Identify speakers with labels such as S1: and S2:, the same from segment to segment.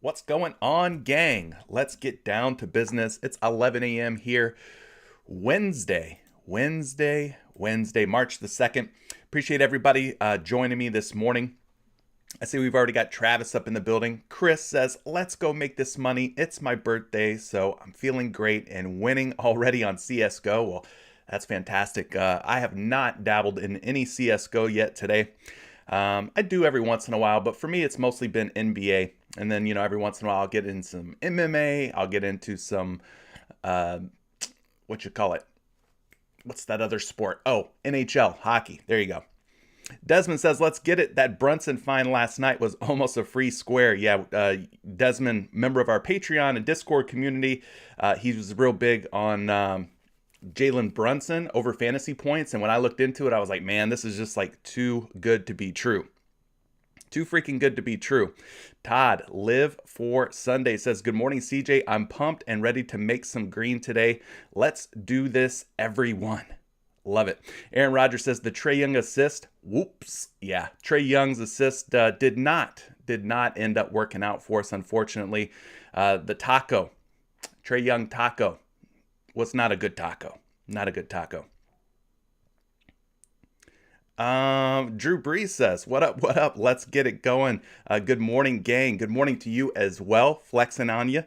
S1: What's going on, gang? Let's get down to business. It's 11 a.m. here, Wednesday, March the 2nd. Appreciate everybody joining me this morning. I see we've already got Travis up in the building. Chris says, let's go make this money. It's my birthday, so I'm feeling great and winning already on CSGO. Well, that's fantastic. I have not dabbled in any CSGO yet today. I do every once in a while, but for me, it's mostly been NBA. And then, every once in a while, I'll get in some MMA. I'll get into some, what you call it? What's that other sport? Oh, NHL, hockey. There you go. Desmond says, let's get it. That Brunson fine last night was almost a free square. Yeah, Desmond, member of our Patreon and Discord community, he was real big on Jalen Brunson over fantasy points. And when I looked into it, I was like, man, this is just like too good to be true. Too freaking good to be true. Todd, Live for Sunday says, good morning, CJ. I'm pumped and ready to make some green today. Let's do this, everyone. Love it. Aaron Rodgers says the Trae Young assist. Whoops. Yeah, Trae Young's assist did not end up working out for us, unfortunately. The taco, Trae Young taco, was not a good taco. Not a good taco. Drew Brees says, what up? Let's get it going. Good morning, gang. Good morning to you as well. Flexing on you.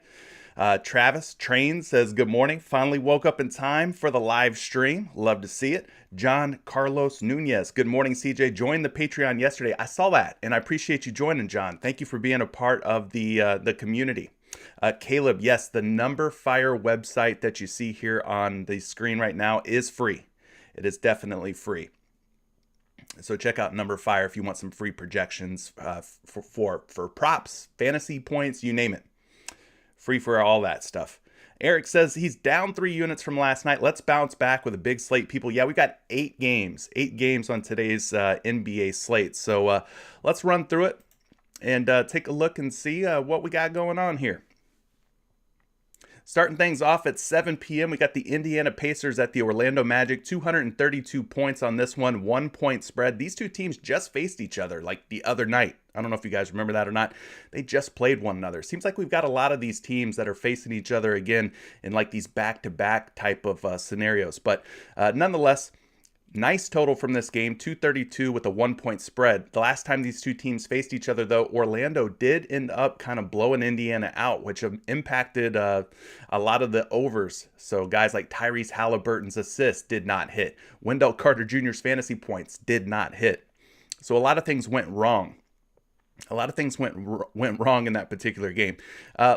S1: Travis Train says, good morning. Finally woke up in time for the live stream. Love to see it. John Carlos Nunez. Good morning, CJ. Joined the Patreon yesterday. I saw that, and I appreciate you joining, John. Thank you for being a part of the community. Caleb, yes, the Number Fire website that you see here on the screen right now is free. It is definitely free. So check out Number Fire if you want some free projections for props, fantasy points, you name it. Free for all that stuff. Eric says he's down 3 units from last night. Let's bounce back with a big slate, people. Yeah, we got 8 games on today's NBA slate. So let's run through it and take a look and see what we got going on here. Starting things off at 7 p.m., we got the Indiana Pacers at the Orlando Magic. 232 points on this one, 1-point spread. These two teams just faced each other like the other night. I don't know if you guys remember that or not. They just played one another. Seems like we've got a lot of these teams that are facing each other again in like these back-to-back type of scenarios. But nonetheless, nice total from this game, 232 with a 1-point spread. The last time these two teams faced each other, though, Orlando did end up kind of blowing Indiana out, which impacted a lot of the overs. So guys like Tyrese Halliburton's assist did not hit. Wendell Carter Jr.'s fantasy points did not hit. So a lot of things went wrong. A lot of things went wrong in that particular game.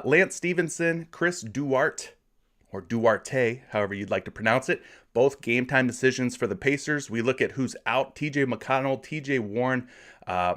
S1: Lance Stevenson, Chris Duarte, or Duarte, however you'd like to pronounce it. Both game time decisions for the Pacers. We look at who's out. TJ McConnell, TJ Warren,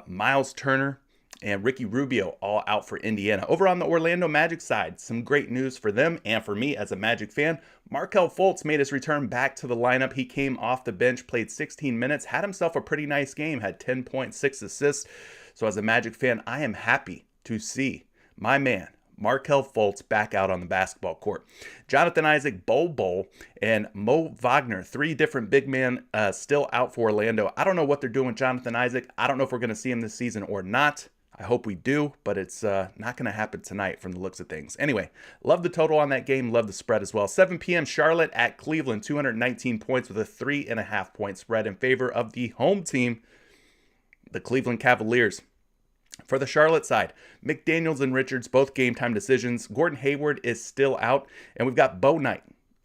S1: Miles Turner, and Ricky Rubio all out for Indiana. Over on the Orlando Magic side, some great news for them and for me as a Magic fan. Markelle Fultz made his return back to the lineup. He came off the bench, played 16 minutes, had himself a pretty nice game, had 10.6 assists. So as a Magic fan, I am happy to see my man, Markelle Fultz, back out on the basketball court. Jonathan Isaac, Bol, and Mo Wagner, 3 different big men still out for Orlando. I don't know what they're doing with Jonathan Isaac. I don't know if we're going to see him this season or not. I hope we do, but it's not going to happen tonight from the looks of things. Anyway, love the total on that game. Love the spread as well. 7 p.m. Charlotte at Cleveland, 219 points with a 3.5-point spread in favor of the home team, the Cleveland Cavaliers. For the Charlotte side, McDaniels and Richards, both game time decisions. Gordon Hayward is still out, and we've got Bo Knight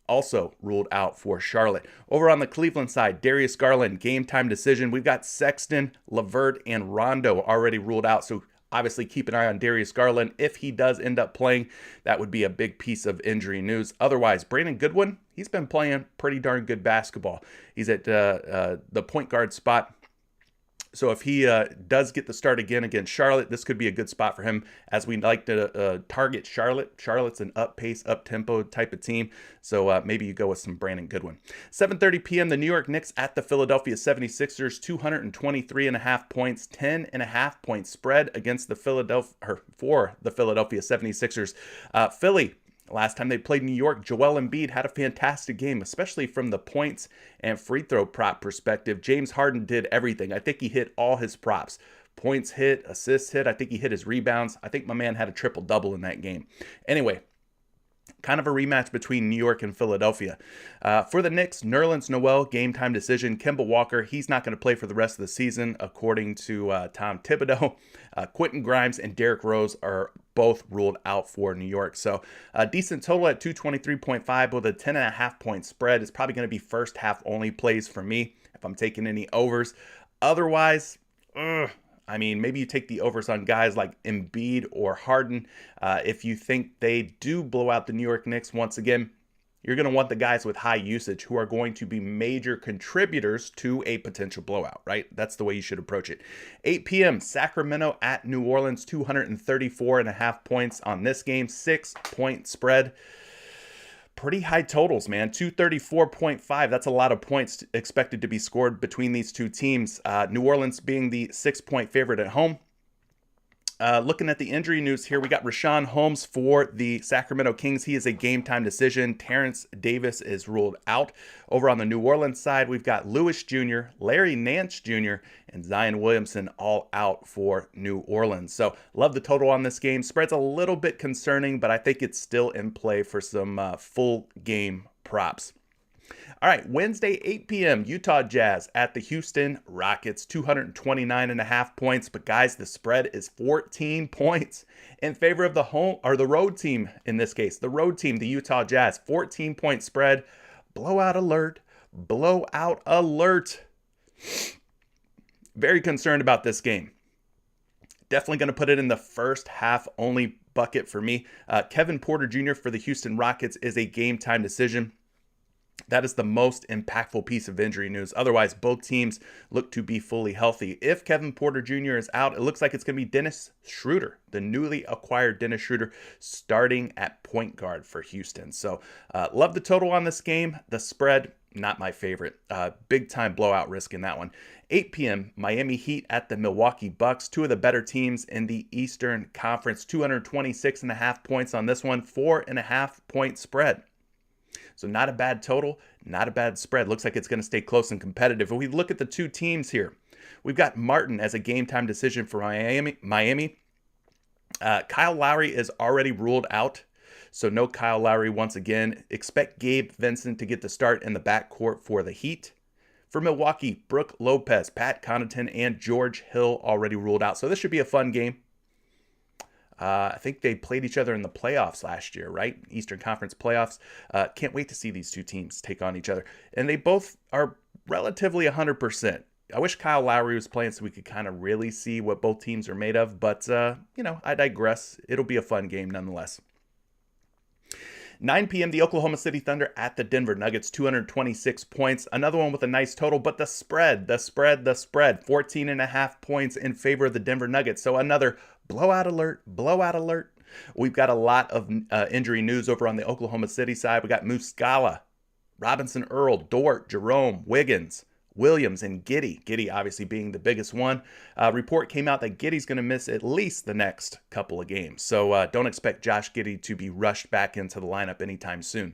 S1: also ruled out for Charlotte. Over on the Cleveland side, Darius Garland, game time decision. We've got Sexton, LeVert, and Rondo already ruled out, so obviously keep an eye on Darius Garland. If he does end up playing, that would be a big piece of injury news. Otherwise, Brandon Goodwin, he's been playing pretty darn good basketball. He's at the point guard spot. So if he does get the start again against Charlotte, this could be a good spot for him, as we like to target Charlotte. Charlotte's an up-pace, up-tempo type of team, so maybe you go with some Brandon Goodwin. 7:30 p.m., the New York Knicks at the Philadelphia 76ers, 223.5 points, 10.5-point spread against the for the Philadelphia 76ers. Philly, last time they played New York, Joel Embiid had a fantastic game, especially from the points and free throw prop perspective. James Harden did everything. I think he hit all his props. points hit, assists hit. I think he hit his rebounds. I think my man had a triple-double in that game. Anyway, kind of a rematch between New York and Philadelphia. For the Knicks, Nerlens Noel, game time decision. Kemba Walker, he's not going to play for the rest of the season, according to Tom Thibodeau. Quentin Grimes and Derrick Rose are both ruled out for New York. So a decent total at 223.5 with a 10.5 point spread. It's probably going to be first half only plays for me if I'm taking any overs. Otherwise, I mean, maybe you take the overs on guys like Embiid or Harden. If you think they do blow out the New York Knicks once again, you're going to want the guys with high usage who are going to be major contributors to a potential blowout, right? That's the way you should approach it. 8 p.m., Sacramento at New Orleans, 234.5 points on this game, 6-point spread. Pretty high totals, man. 234.5. That's a lot of points expected to be scored between these two teams. New Orleans being the 6-point favorite at home. Looking at the injury news here, we got Rashawn Holmes for the Sacramento Kings. He is a game-time decision. Terrence Davis is ruled out. Over on the New Orleans side, we've got Lewis Jr., Larry Nance Jr., and Zion Williamson all out for New Orleans. So love the total on this game. Spread's a little bit concerning, but I think it's still in play for some full game props. All right, Wednesday, 8 p.m., Utah Jazz at the Houston Rockets, 229.5 points. But guys, the spread is 14 points in favor of the home or the road team in this case. The road team, the Utah Jazz, 14-point spread. Blowout alert. Blowout alert. Very concerned about this game. Definitely going to put it in the first half only bucket for me. Kevin Porter Jr. for the Houston Rockets is a game time decision. That is the most impactful piece of injury news. Otherwise, both teams look to be fully healthy. If Kevin Porter Jr. is out, it looks like it's going to be Dennis Schroeder, the newly acquired Dennis Schroeder, starting at point guard for Houston. So, love the total on this game. The spread, not my favorite. Big time blowout risk in that one. 8 p.m., Miami Heat at the Milwaukee Bucks. Two of the better teams in the Eastern Conference. 226.5 points on this one. 4.5-point spread. So not a bad total, not a bad spread. Looks like it's going to stay close and competitive. If we look at the two teams here, we've got Martin as a game time decision for Miami. Kyle Lowry is already ruled out, so no Kyle Lowry once again. Expect Gabe Vincent to get the start in the backcourt for the Heat. For Milwaukee, Brook Lopez, Pat Connaughton, and George Hill already ruled out. So this should be a fun game. I think they played each other in the playoffs last year, right? Eastern Conference playoffs. Can't wait to see these two teams take on each other. And they both are relatively 100%. I wish Kyle Lowry was playing so we could kind of really see what both teams are made of. But, I digress. It'll be a fun game nonetheless. 9 p.m., the Oklahoma City Thunder at the Denver Nuggets, 226 points. Another one with a nice total, but the spread, 14.5 points in favor of the Denver Nuggets. So another blowout alert. We've got a lot of injury news over on the Oklahoma City side. We got Muscala, Robinson Earl, Dort, Jerome, Wiggins, Williams, and Giddey. Giddey obviously being the biggest one. Report came out that Giddey's going to miss at least the next couple of games. So don't expect Josh Giddey to be rushed back into the lineup anytime soon.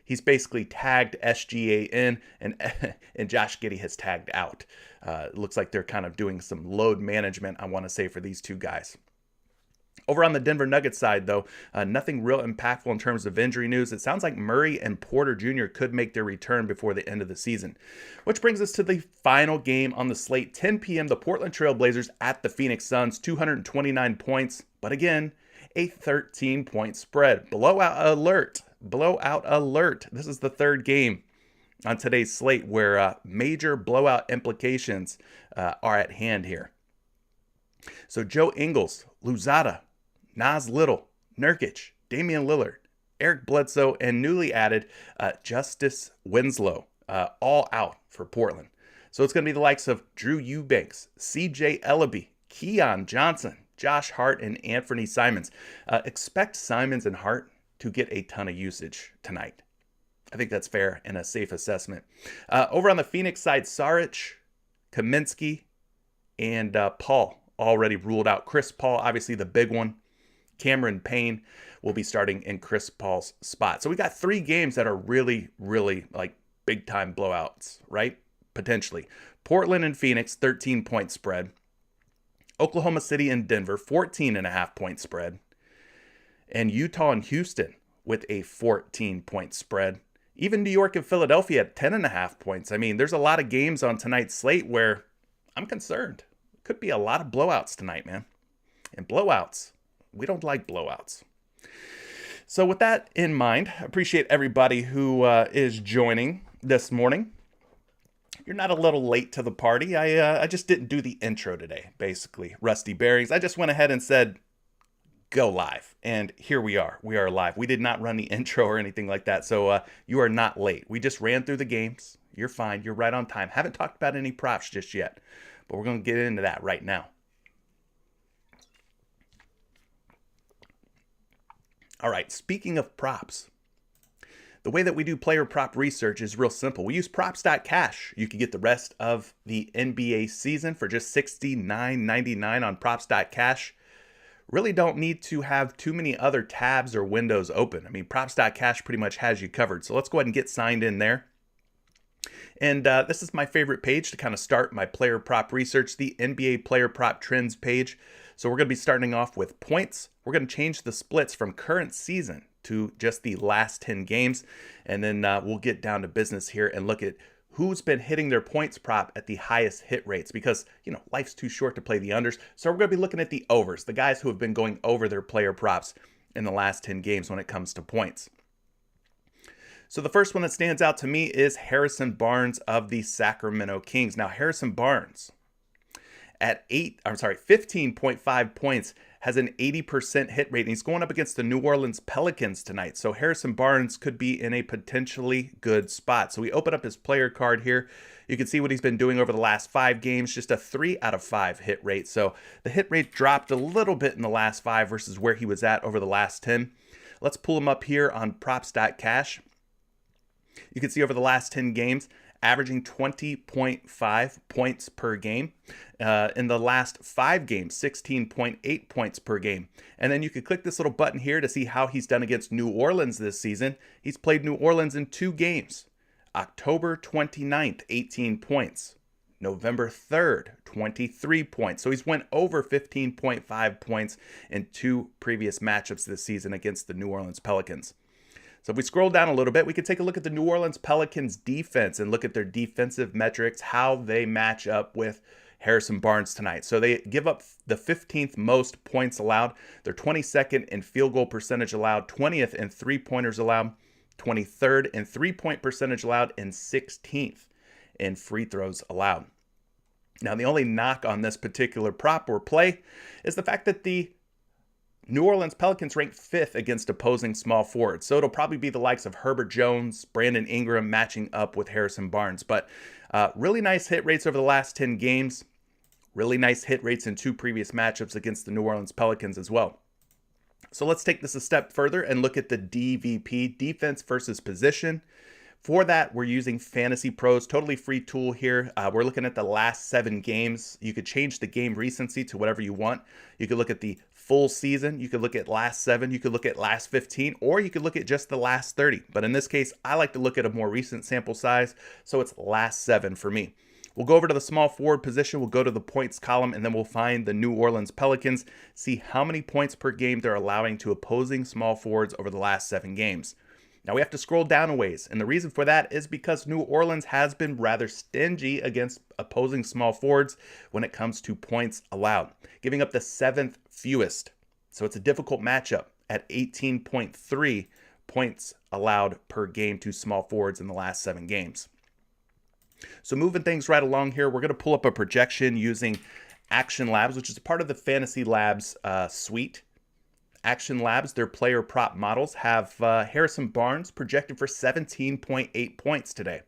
S1: He's basically tagged SGA in, and Josh Giddey has tagged out. It looks like they're kind of doing some load management, I want to say, for these two guys. Over on the Denver Nuggets side, though, nothing real impactful in terms of injury news. It sounds like Murray and Porter Jr. could make their return before the end of the season. Which brings us to the final game on the slate. 10 p.m., the Portland Trail Blazers at the Phoenix Suns, 229 points. But again, a 13-point spread. Blowout alert. This is the third game on today's slate where major blowout implications are at hand here. So Joe Ingles, Luzada, Nas Little, Nurkic, Damian Lillard, Eric Bledsoe, and newly added Justice Winslow, all out for Portland. So it's going to be the likes of Drew Eubanks, CJ Ellaby, Keon Johnson, Josh Hart, and Anthony Simons. Expect Simons and Hart to get a ton of usage tonight. I think that's fair and a safe assessment. Over on the Phoenix side, Saric, Kaminsky, and Paul already ruled out. Chris Paul, obviously the big one. Cameron Payne will be starting in Chris Paul's spot. So we got three games that are really, really like big-time blowouts, right? Potentially. Portland and Phoenix, 13-point spread. Oklahoma City and Denver, 14.5-point spread. And Utah and Houston with a 14-point spread. Even New York and Philadelphia at 10.5 points. I mean, there's a lot of games on tonight's slate where I'm concerned. Could be a lot of blowouts tonight, man. And blowouts, we don't like blowouts. So with that in mind, I appreciate everybody who is joining this morning. You're not a little late to the party. I just didn't do the intro today, basically. Rusty Bearings. I just went ahead and said, go live. And here we are. We are live. We did not run the intro or anything like that. So you are not late. We just ran through the games. You're fine. You're right on time. Haven't talked about any props just yet, but we're going to get into that right now. All right. Speaking of props, the way that we do player prop research is real simple. We use props.cash. You can get the rest of the NBA season for just $69.99 on props.cash. Really don't need to have too many other tabs or windows open. I mean, props.cash pretty much has you covered. So let's go ahead and get signed in there. And this is my favorite page to kind of start my player prop research, the NBA player prop trends page. So we're going to be starting off with points. We're going to change the splits from current season to just the last 10 games. And then we'll get down to business here and look at who's been hitting their points prop at the highest hit rates, because, you know, life's too short to play the unders. So we're going to be looking at the overs, the guys who have been going over their player props in the last 10 games when it comes to points. So the first one that stands out to me is Harrison Barnes of the Sacramento Kings. Now, Harrison Barnes at 15.5 points has an 80% hit rate, and he's going up against the New Orleans Pelicans tonight. So Harrison Barnes could be in a potentially good spot. So we open up his player card here. You can see what he's been doing over the last 5 games, just a 3 out of 5 hit rate. So the hit rate dropped a little bit in the last 5 versus where he was at over the last 10. Let's pull him up here on props.cash. You can see over the last 10 games, averaging 20.5 points per game. In the last 5 games, 16.8 points per game. And then you could click this little button here to see how he's done against New Orleans this season. He's played New Orleans in 2 games. October 29th, 18 points. November 3rd, 23 points. So he's went over 15.5 points in 2 previous matchups this season against the New Orleans Pelicans. So if we scroll down a little bit, we could take a look at the New Orleans Pelicans defense and look at their defensive metrics, how they match up with Harrison Barnes tonight. So they give up the 15th most points allowed. They're 22nd in field goal percentage allowed, 20th in three-pointers allowed, 23rd in three-point percentage allowed, and 16th in free throws allowed. Now, the only knock on this particular prop or play is the fact that the New Orleans Pelicans rank 5th against opposing small forwards. So it'll probably be the likes of Herbert Jones, Brandon Ingram matching up with Harrison Barnes. But really nice hit rates over the last 10 games. Really nice hit rates in 2 previous matchups against the New Orleans Pelicans as well. So let's take this a step further and look at the DVP, defense versus position. For that, we're using Fantasy Pros, totally free tool here. We're looking at the last 7 games. You could change the game recency to whatever you want. You could look at the full season. You could look at last 7. You could look at last 15, or you could look at just the last 30. But in this case, I like to look at a more recent sample size. So it's last 7 for me. We'll go over to the small forward position. We'll go to the points column, and then we'll find the New Orleans Pelicans, see how many points per game they're allowing to opposing small forwards over the last 7 games. Now we have to scroll down a ways, and the reason for that is because New Orleans has been rather stingy against opposing small forwards when it comes to points allowed, giving up the 7th fewest. So it's a difficult matchup at 18.3 points allowed per game to small forwards in the last 7 games. So moving things right along here, we're going to pull up a projection using Action Labs, which is a part of the Fantasy Labs suite. Action Labs, their player prop models, have Harrison Barnes projected for 17.8 points today.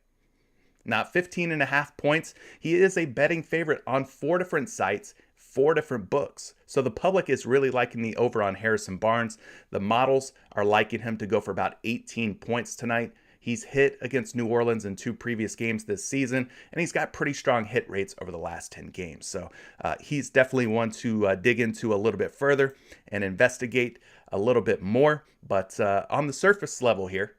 S1: Not 15.5 points. He is a betting favorite on 4 different sites, 4 different books. So the public is really liking the over on Harrison Barnes. The models are liking him to go for about 18 points tonight. He's hit against New Orleans in 2 previous games this season, and he's got pretty strong hit rates over the last 10 games. So he's definitely one to dig into a little bit further and investigate a little bit more. But on the surface level here,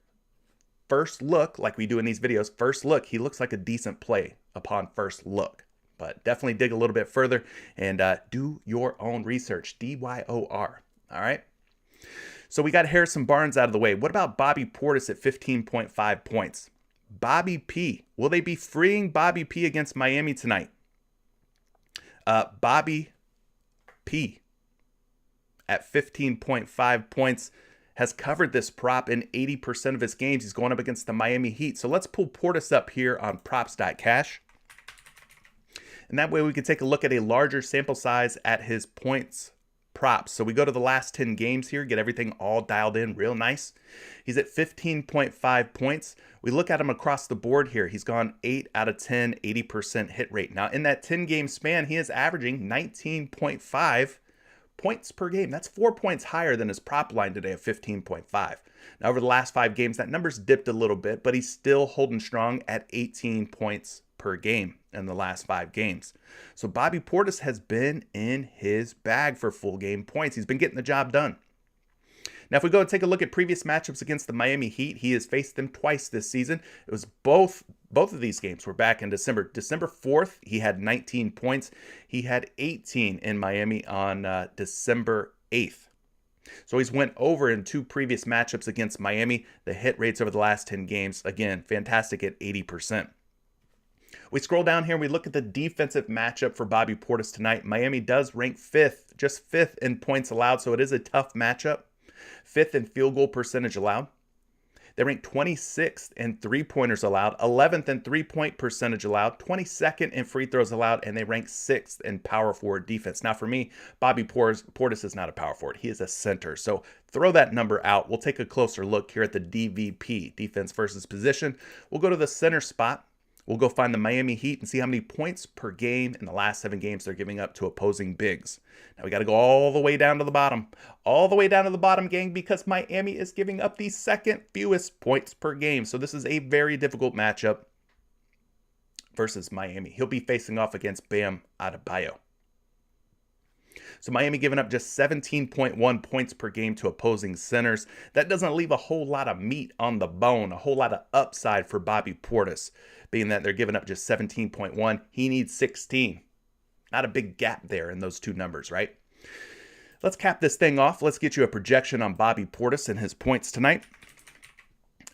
S1: first look, like we do in these videos, first look, he looks like a decent play upon first look. But definitely dig a little bit further and do your own research. DYOR. All right. So we got Harrison Barnes out of the way. What about Bobby Portis at 15.5 points? Bobby P. Will they be freeing Bobby P against Miami tonight? Bobby P. at 15.5 points has covered this prop in 80% of his games. He's going up against the Miami Heat. So let's pull Portis up here on props.cash. And that way we can take a look at a larger sample size at his points props. So we go to the last 10 games here, get everything all dialed in real nice. He's at 15.5 points. We look at him across the board here. He's gone 8 out of 10, 80% hit rate. Now in that 10 game span, he is averaging 19.5 points per game. That's 4 points higher than his prop line today of 15.5. Now over the last 5 games, that number's dipped a little bit, but he's still holding strong at 18 points per game in the last 5 games. So Bobby Portis has been in his bag for full game points. He's been getting the job done. Now, if we go and take a look at previous matchups against the Miami Heat, he has faced them twice this season. It was both of these games were back in December. December 4th, he had 19 points. He had 18 in Miami on December 8th. So he's went over in 2 previous matchups against Miami. The hit rates over the last 10 games, again, fantastic at 80%. We scroll down here and we look at the defensive matchup for Bobby Portis tonight. Miami does rank 5th, just 5th in points allowed, so it is a tough matchup. 5th in field goal percentage allowed. They rank 26th in three-pointers allowed, 11th in three-point percentage allowed, 22nd in free throws allowed, and they rank 6th in power forward defense. Now for me, Bobby Portis is not a power forward. He is a center. So throw that number out. We'll take a closer look here at the DVP, defense versus position. We'll go to the center spot. We'll go find the Miami Heat and see how many points per game in the last 7 games they're giving up to opposing bigs. Now we got to go all the way down to the bottom. All the way down to the bottom, gang, because Miami is giving up the second fewest points per game. So this is a very difficult matchup versus Miami. He'll be facing off against Bam Adebayo. So Miami giving up just 17.1 points per game to opposing centers. That doesn't leave a whole lot of meat on the bone, a whole lot of upside for Bobby Portis, being that they're giving up just 17.1. He needs 16. Not a big gap there in those 2 numbers, right? Let's cap this thing off. Let's get you a projection on Bobby Portis and his points tonight.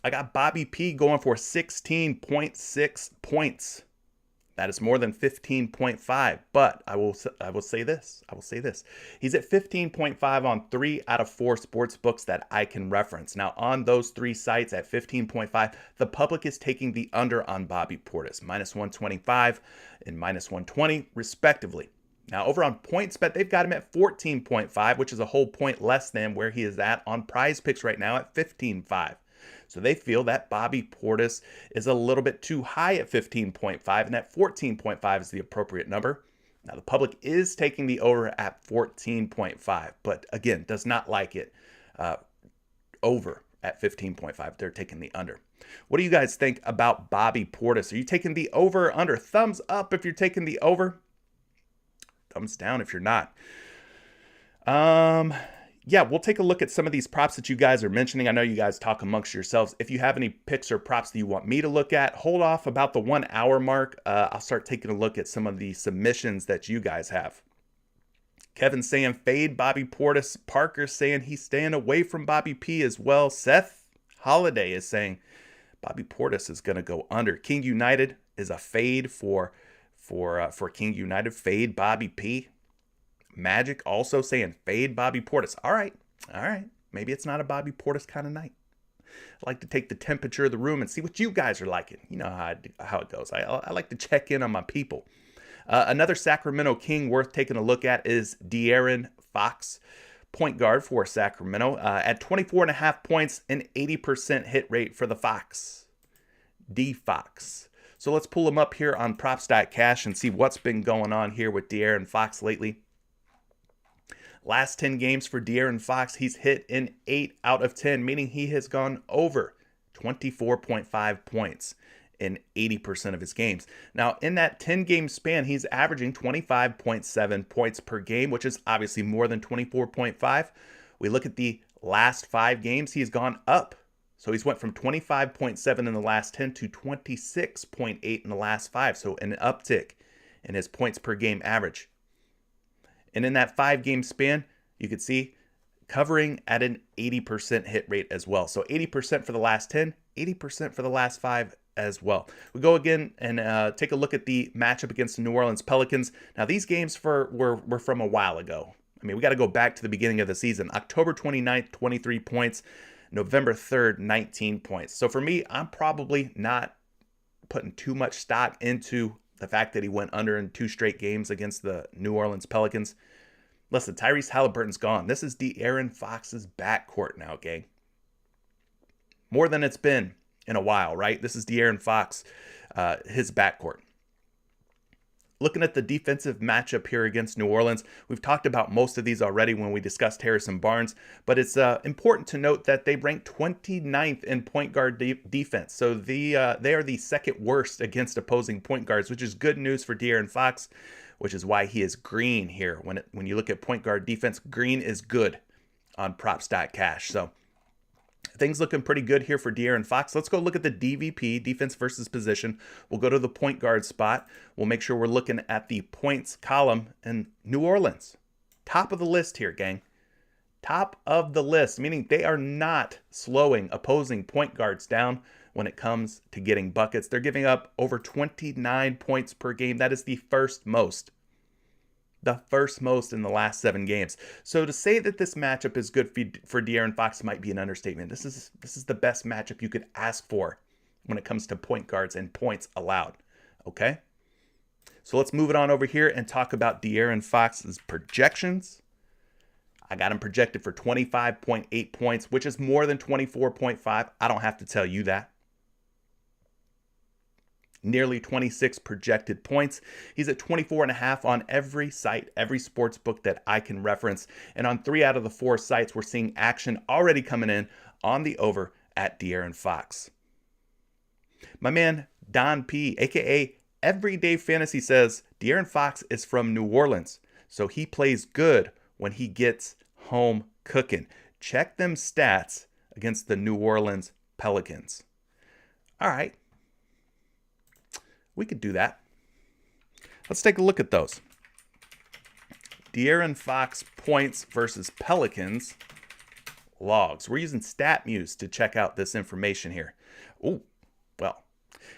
S1: I got Bobby P going for 16.6 points. That is more than 15.5, but I will say this. He's at 15.5 on 3 out of 4 sports books that I can reference. Now, on those 3 sites at 15.5, the public is taking the under on Bobby Portis, minus 125 and minus 120, respectively. Now, over on PointsBet, they've got him at 14.5, which is a whole point less than where he is at on PrizePicks right now at 15.5. So they feel that Bobby Portis is a little bit too high at 15.5 and that 14.5 is the appropriate number. Now the public is taking the over at 14.5, but again, does not like it over at 15.5. They're taking the under. What do you guys think about Bobby Portis? Are you taking the over or under? Thumbs up if you're taking the over. Thumbs down if you're not. Yeah, we'll take a look at some of these props that you guys are mentioning. I know you guys talk amongst yourselves. If you have any picks or props that you want me to look at, hold off about the 1 hour mark. I'll start taking a look at some of the submissions that you guys have. Kevin saying fade Bobby Portis. Parker saying he's staying away from Bobby P as well. Seth Holiday is saying Bobby Portis is going to go under. King United is a fade for King United. Fade Bobby P. Magic also saying fade Bobby Portis. All right. Maybe it's not a Bobby Portis kind of night. I like to take the temperature of the room and see what you guys are liking. You know how it goes. I like to check in on my people. Another Sacramento King worth taking a look at is De'Aaron Fox, point guard for Sacramento, at 24.5 points and 80% hit rate for the Fox. D-Fox. So let's pull him up here on props.cash and see what's been going on here with De'Aaron Fox lately. Last 10 games for De'Aaron Fox, he's hit in 8 out of 10, meaning he has gone over 24.5 points in 80% of his games. Now, in that 10-game span, he's averaging 25.7 points per game, which is obviously more than 24.5. We look at the last 5 games, he's gone up. So he's went from 25.7 in the last 10 to 26.8 in the last 5. So an uptick in his points per game average. And in that 5-game span, you could see covering at an 80% hit rate as well. So 80% for the last 10, 80% for the last 5 as well. We go again and take a look at the matchup against the New Orleans Pelicans. Now, these games were from a while ago. I mean, we got to go back to the beginning of the season. October 29th, 23 points. November 3rd, 19 points. So for me, I'm probably not putting too much stock into the fact that he went under in 2 straight games against the New Orleans Pelicans. Listen, Tyrese Halliburton's gone. This is De'Aaron Fox's backcourt now, gang. More than it's been in a while, right? This is De'Aaron Fox, his backcourt. Looking at the defensive matchup here against New Orleans, we've talked about most of these already when we discussed Harrison Barnes, but it's important to note that they rank 29th in point guard defense. So they are the second worst against opposing point guards, which is good news for De'Aaron Fox, which is why he is green here. When you look at point guard defense, green is good on prop.cash. So things looking pretty good here for De'Aaron Fox. Let's go look at the DVP, defense versus position. We'll go to the point guard spot. We'll make sure we're looking at the points column in New Orleans. Top of the list here, gang. Top of the list, meaning they are not slowing opposing point guards down when it comes to getting buckets. They're giving up over 29 points per game. That is the first most. The first most in the last 7 games. So to say that this matchup is good for De'Aaron Fox might be an understatement. This is the best matchup you could ask for when it comes to point guards and points allowed. Okay? So let's move it on over here and talk about De'Aaron Fox's projections. I got him projected for 25.8 points, which is more than 24.5. I don't have to tell you that. Nearly 26 projected points. He's at 24.5 on every site, every sports book that I can reference. And on 3 out of the 4 sites, we're seeing action already coming in on the over at De'Aaron Fox. My man, Don P, aka Everyday Fantasy, says De'Aaron Fox is from New Orleans, so he plays good when he gets home cooking. Check them stats against the New Orleans Pelicans. All right. We could do that. Let's take a look at those. De'Aaron Fox points versus Pelicans logs. We're using StatMuse to check out this information here. Oh, well,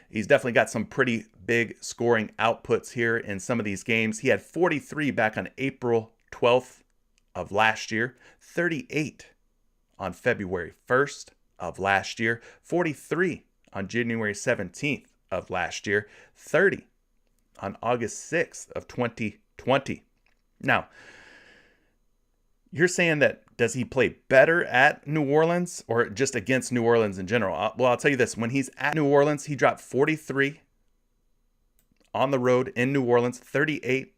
S1: he's definitely got some pretty big scoring outputs here in some of these games. He had 43 back on April 12th of last year, 38 on February 1st of last year, 43 on January 17th of last year, 30 on August 6th of 2020. Now, you're saying that does he play better at New Orleans or just against New Orleans in general? Well, I'll tell you this. When he's at New Orleans, he dropped 43 on the road in New Orleans, 38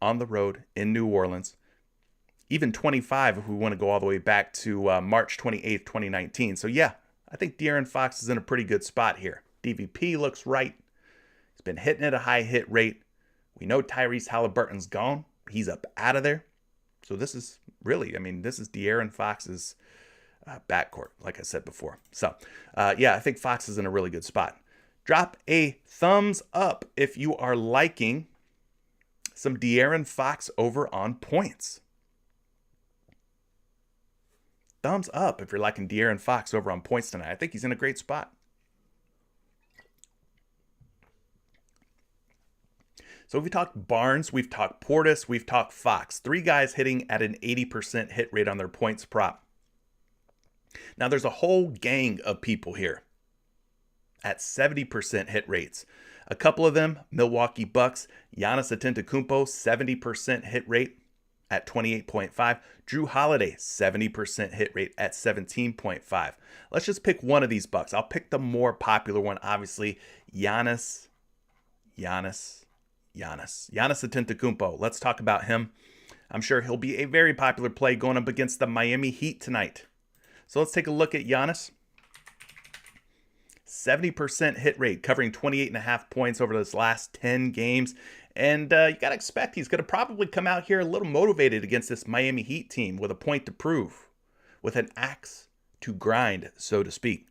S1: on the road in New Orleans, even 25 if we want to go all the way back to March 28th, 2019. So yeah, I think De'Aaron Fox is in a pretty good spot here. DVP looks right. He's been hitting at a high hit rate. We know Tyrese Halliburton's gone. He's up out of there. So this is really, this is De'Aaron Fox's backcourt, like I said before. So, yeah, I think Fox is in a really good spot. Drop a thumbs up if you are liking some De'Aaron Fox over on points. Thumbs up if you're liking De'Aaron Fox over on points tonight. I think he's in a great spot. So we've talked Barnes, we've talked Portis, we've talked Fox. 3 guys hitting at an 80% hit rate on their points prop. Now there's a whole gang of people here at 70% hit rates. A couple of them, Milwaukee Bucks, Giannis Antetokounmpo, 70% hit rate at 28.5. Drew Holiday, 70% hit rate at 17.5. Let's just pick one of these Bucks. I'll pick the more popular one, obviously, Giannis Antetokounmpo. Let's talk about him. I'm sure he'll be a very popular play going up against the Miami Heat tonight. So let's take a look at Giannis. 70% hit rate, covering 28.5 points over this last 10 games. And you got to expect he's going to probably come out here a little motivated against this Miami Heat team with a point to prove, with an axe to grind, so to speak.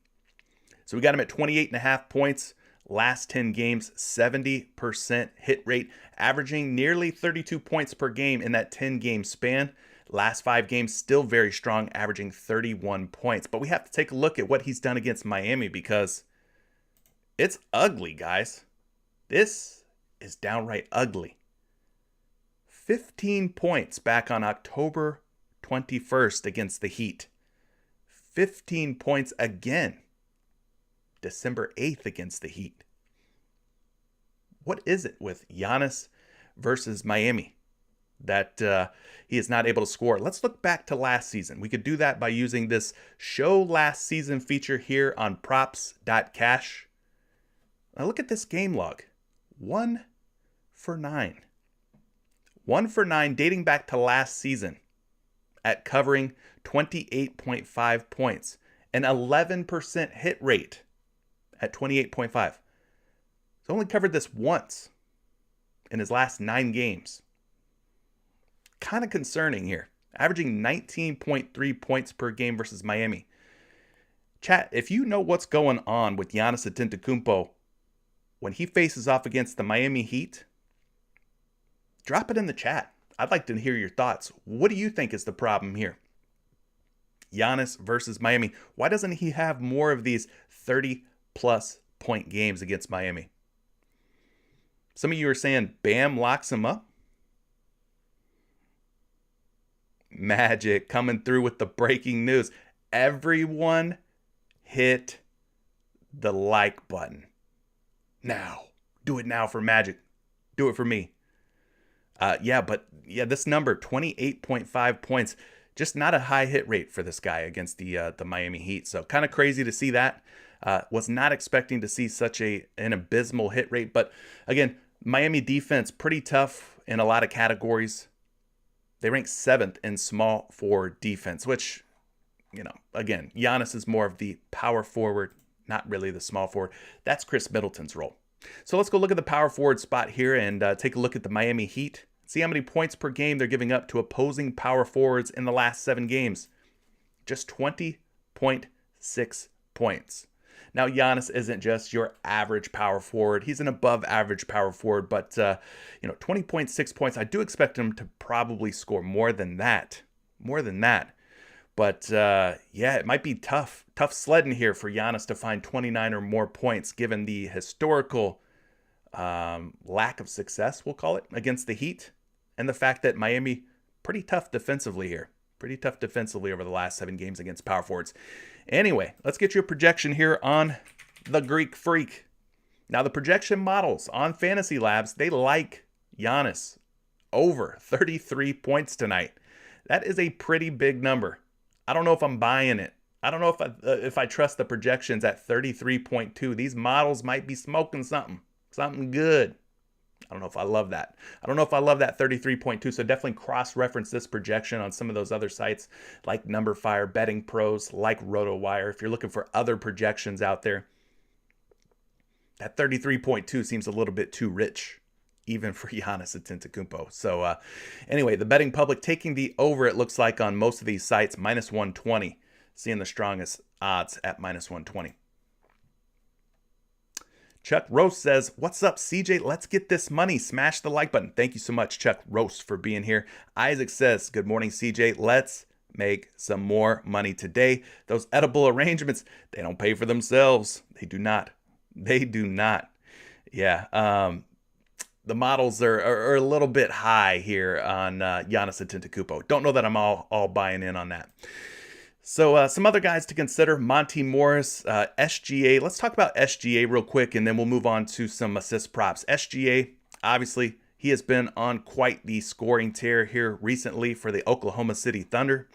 S1: So we got him at 28.5 points Last 10 games, 70% hit rate, averaging nearly 32 points per game in that 10-game span. Last 5 games, still very strong, averaging 31 points. But we have to take a look at what he's done against Miami because it's ugly, guys. This is downright ugly. 15 points back on October 21st against the Heat. 15 points again December 8th against the Heat. What is it with Giannis versus Miami that he is not able to score? Let's look back to last season. We could do that by using this show last season feature here on props.cash. Now look at this game log. 1 for 9. 1 for 9 dating back to last season at covering 28.5 points. An 11% hit rate at 28.5. He's only covered this once in his last 9 games. Kind of concerning here. Averaging 19.3 points per game versus Miami. Chat, if you know what's going on with Giannis Antetokounmpo when he faces off against the Miami Heat, drop it in the chat. I'd like to hear your thoughts. What do you think is the problem here? Giannis versus Miami. Why doesn't he have more of these 30-plus point games against Miami? Some of you are saying Bam locks him up. Magic coming through with the breaking news. Everyone hit the like button. Now. Do it now for Magic. Do it for me. This number, 28.5 points. Just not a high hit rate for this guy against the Miami Heat. So kind of crazy to see that. Was not expecting to see such an abysmal hit rate. But again, Miami defense, pretty tough in a lot of categories. They rank 7th in small forward defense, which, again, Giannis is more of the power forward, not really the small forward. That's Chris Middleton's role. So let's go look at the power forward spot here and take a look at the Miami Heat. See how many points per game they're giving up to opposing power forwards in the last 7 games. Just 20.6 points. Now, Giannis isn't just your average power forward. He's an above average power forward, but 20.6 points. I do expect him to probably score more than that. But it might be tough sledding here for Giannis to find 29 or more points given the historical lack of success, we'll call it, against the Heat. And the fact that Miami, pretty tough defensively here. Pretty tough defensively over the last 7 games against power forwards. Anyway, let's get you a projection here on the Greek Freak. Now, the projection models on Fantasy Labs, they like Giannis over 33 points tonight. That is a pretty big number. I don't know if I'm buying it. I don't know if I trust the projections at 33.2. These models might be smoking something good. I don't know if I love that. I don't know if I love that 33.2, so definitely cross-reference this projection on some of those other sites like NumberFire, Betting Pros, like RotoWire. If you're looking for other projections out there, that 33.2 seems a little bit too rich, even for Giannis Antetokounmpo. So anyway, the betting public taking the over, it looks like, on most of these sites, minus 120, seeing the strongest odds at minus 120. Chuck Roast says, what's up, CJ? Let's get this money. Smash the like button. Thank you so much, Chuck Roast, for being here. Isaac says, good morning, CJ. Let's make some more money today. Those edible arrangements, they don't pay for themselves. They do not. Yeah. The models are a little bit high here on Giannis Antetokounmpo. Don't know that I'm all buying in on that. So some other guys to consider: Monty Morris, SGA. Let's talk about SGA real quick, and then we'll move on to some assist props. SGA, obviously, he has been on quite the scoring tear here recently for the Oklahoma City Thunder.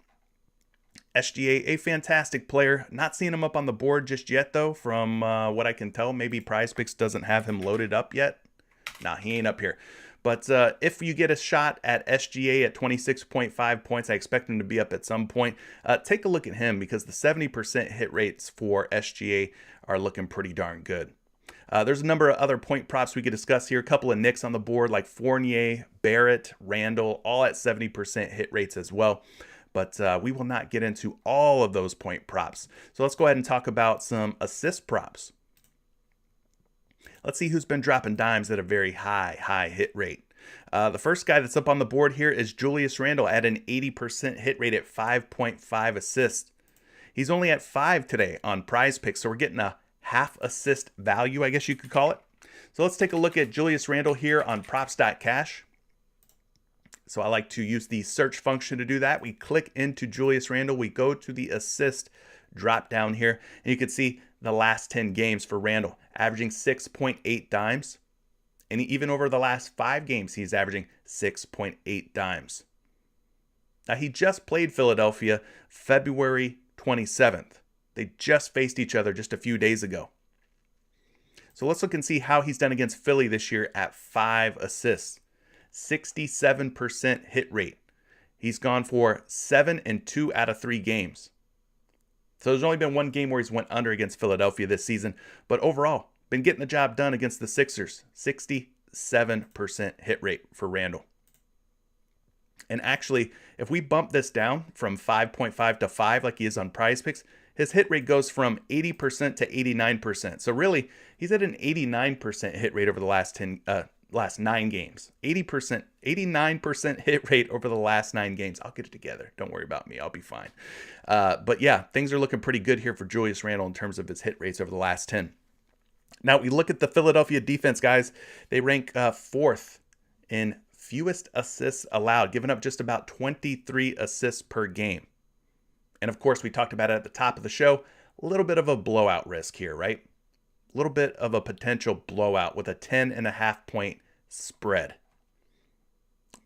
S1: SGA, a fantastic player. Not seeing him up on the board just yet, though, from what I can tell. Maybe PrizePicks doesn't have him loaded up yet. Nah, he ain't up here. But if you get a shot at SGA at 26.5 points, I expect him to be up at some point. Take a look at him because the 70% hit rates for SGA are looking pretty darn good. There's a number of other point props we could discuss here. A couple of Knicks on the board like Fournier, Barrett, Randall, all at 70% hit rates as well. But we will not get into all of those point props. So let's go ahead and talk about some assist props. Let's see who's been dropping dimes at a very high hit rate. The first guy that's up on the board here is Julius Randle at an 80% hit rate at 5.5 assists. He's only at 5 today on PrizePicks, so we're getting a half assist value, I guess you could call it. So let's take a look at Julius Randle here on props.cash. So I like to use the search function to do that. We click into Julius Randle. We go to the assist drop down here, and you can see the last 10 games for Randle, averaging 6.8 dimes. And even over the last 5 games, he's averaging 6.8 dimes. Now, he just played Philadelphia February 27th. They just faced each other just a few days ago. So let's look and see how he's done against Philly this year at 5 assists. 67% hit rate. He's gone for 7 and 2 out of 3 games. So there's only been one game where he's went under against Philadelphia this season, but overall, been getting the job done against the Sixers. 67% hit rate for Randle. And actually, if we bump this down from 5.5 to 5 like he is on PrizePicks, his hit rate goes from 80% to 89%. So really, he's at an 89% hit rate over the last 9 games. 89% hit rate over the last 9 games. I'll get it together. Don't worry about me. I'll be fine. But yeah, things are looking pretty good here for Julius Randle in terms of his hit rates over the last 10. Now, we look at the Philadelphia defense, guys. They rank 4th in fewest assists allowed, giving up just about 23 assists per game. And of course, we talked about it at the top of the show. A little bit of a blowout risk here, right? A little bit of a potential blowout with a 10.5 point spread.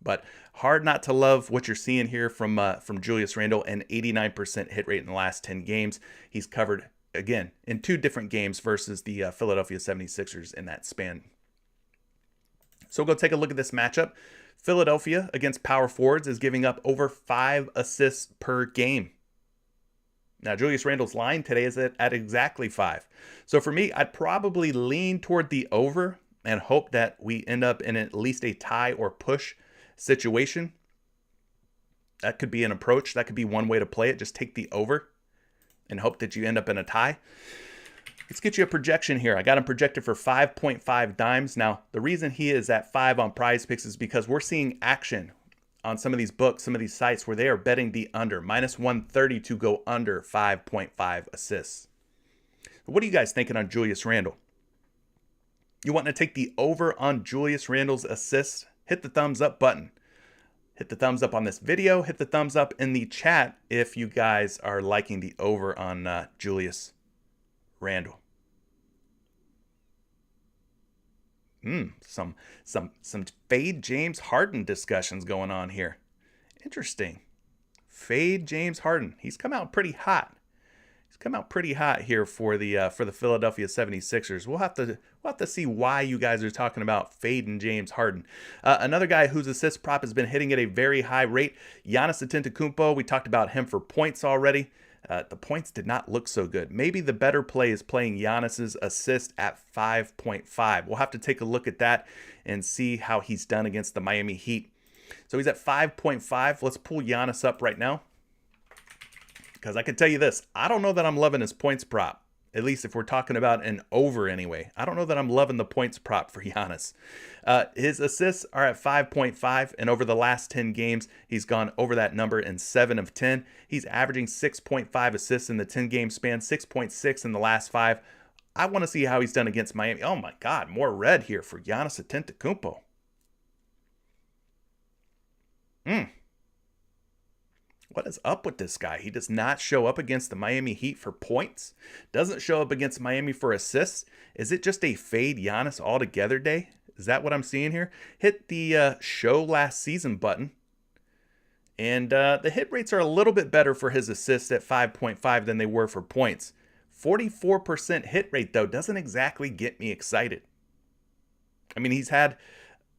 S1: But hard not to love what you're seeing here from Julius Randle, an 89% hit rate in the last 10 games. He's covered, again, in 2 different games versus the Philadelphia 76ers in that span. So we'll go take a look at this matchup. Philadelphia against power forwards is giving up over 5 assists per game. Now, Julius Randle's line today is at exactly 5. So for me, I'd probably lean toward the over and hope that we end up in at least a tie or push situation. That could be an approach. That could be one way to play it. Just take the over and hope that you end up in a tie. Let's get you a projection here. I got him projected for 5.5 dimes. Now, the reason he is at 5 on PrizePicks is because we're seeing action on some of these books, some of these sites where they are betting the under, minus 130 to go under 5.5 assists. What are you guys thinking on Julius Randle? You want to take the over on Julius Randle's assists? Hit the thumbs up button. Hit the thumbs up on this video. Hit the thumbs up in the chat if you guys are liking the over on Julius Randle. Some fade James Harden discussions going on here. Interesting. Fade James Harden. He's come out pretty hot. He's come out pretty hot here for the Philadelphia 76ers. We'll have to see why you guys are talking about fading James Harden. Another guy whose assist prop has been hitting at a very high rate, Giannis Antetokounmpo. We talked about him for points already. The points did not look so good. Maybe the better play is playing Giannis's assist at 5.5. We'll have to take a look at that and see how he's done against the Miami Heat. So he's at 5.5. Let's pull Giannis up right now. Because I can tell you this, I don't know that I'm loving his points prop. At least if we're talking about an over anyway. I don't know that I'm loving the points prop for Giannis. His assists are at 5.5, and over the last 10 games, he's gone over that number in 7 of 10. He's averaging 6.5 assists in the 10-game span, 6.6 in the last 5. I want to see how he's done against Miami. Oh my God, more red here for Giannis Antetokounmpo. What is up with this guy? He does not show up against the Miami Heat for points. Doesn't show up against Miami for assists. Is it just a fade Giannis altogether day? Is that what I'm seeing here? Hit the show last season button. And the hit rates are a little bit better for his assists at 5.5 than they were for points. 44% hit rate, though, doesn't exactly get me excited. I mean, he's had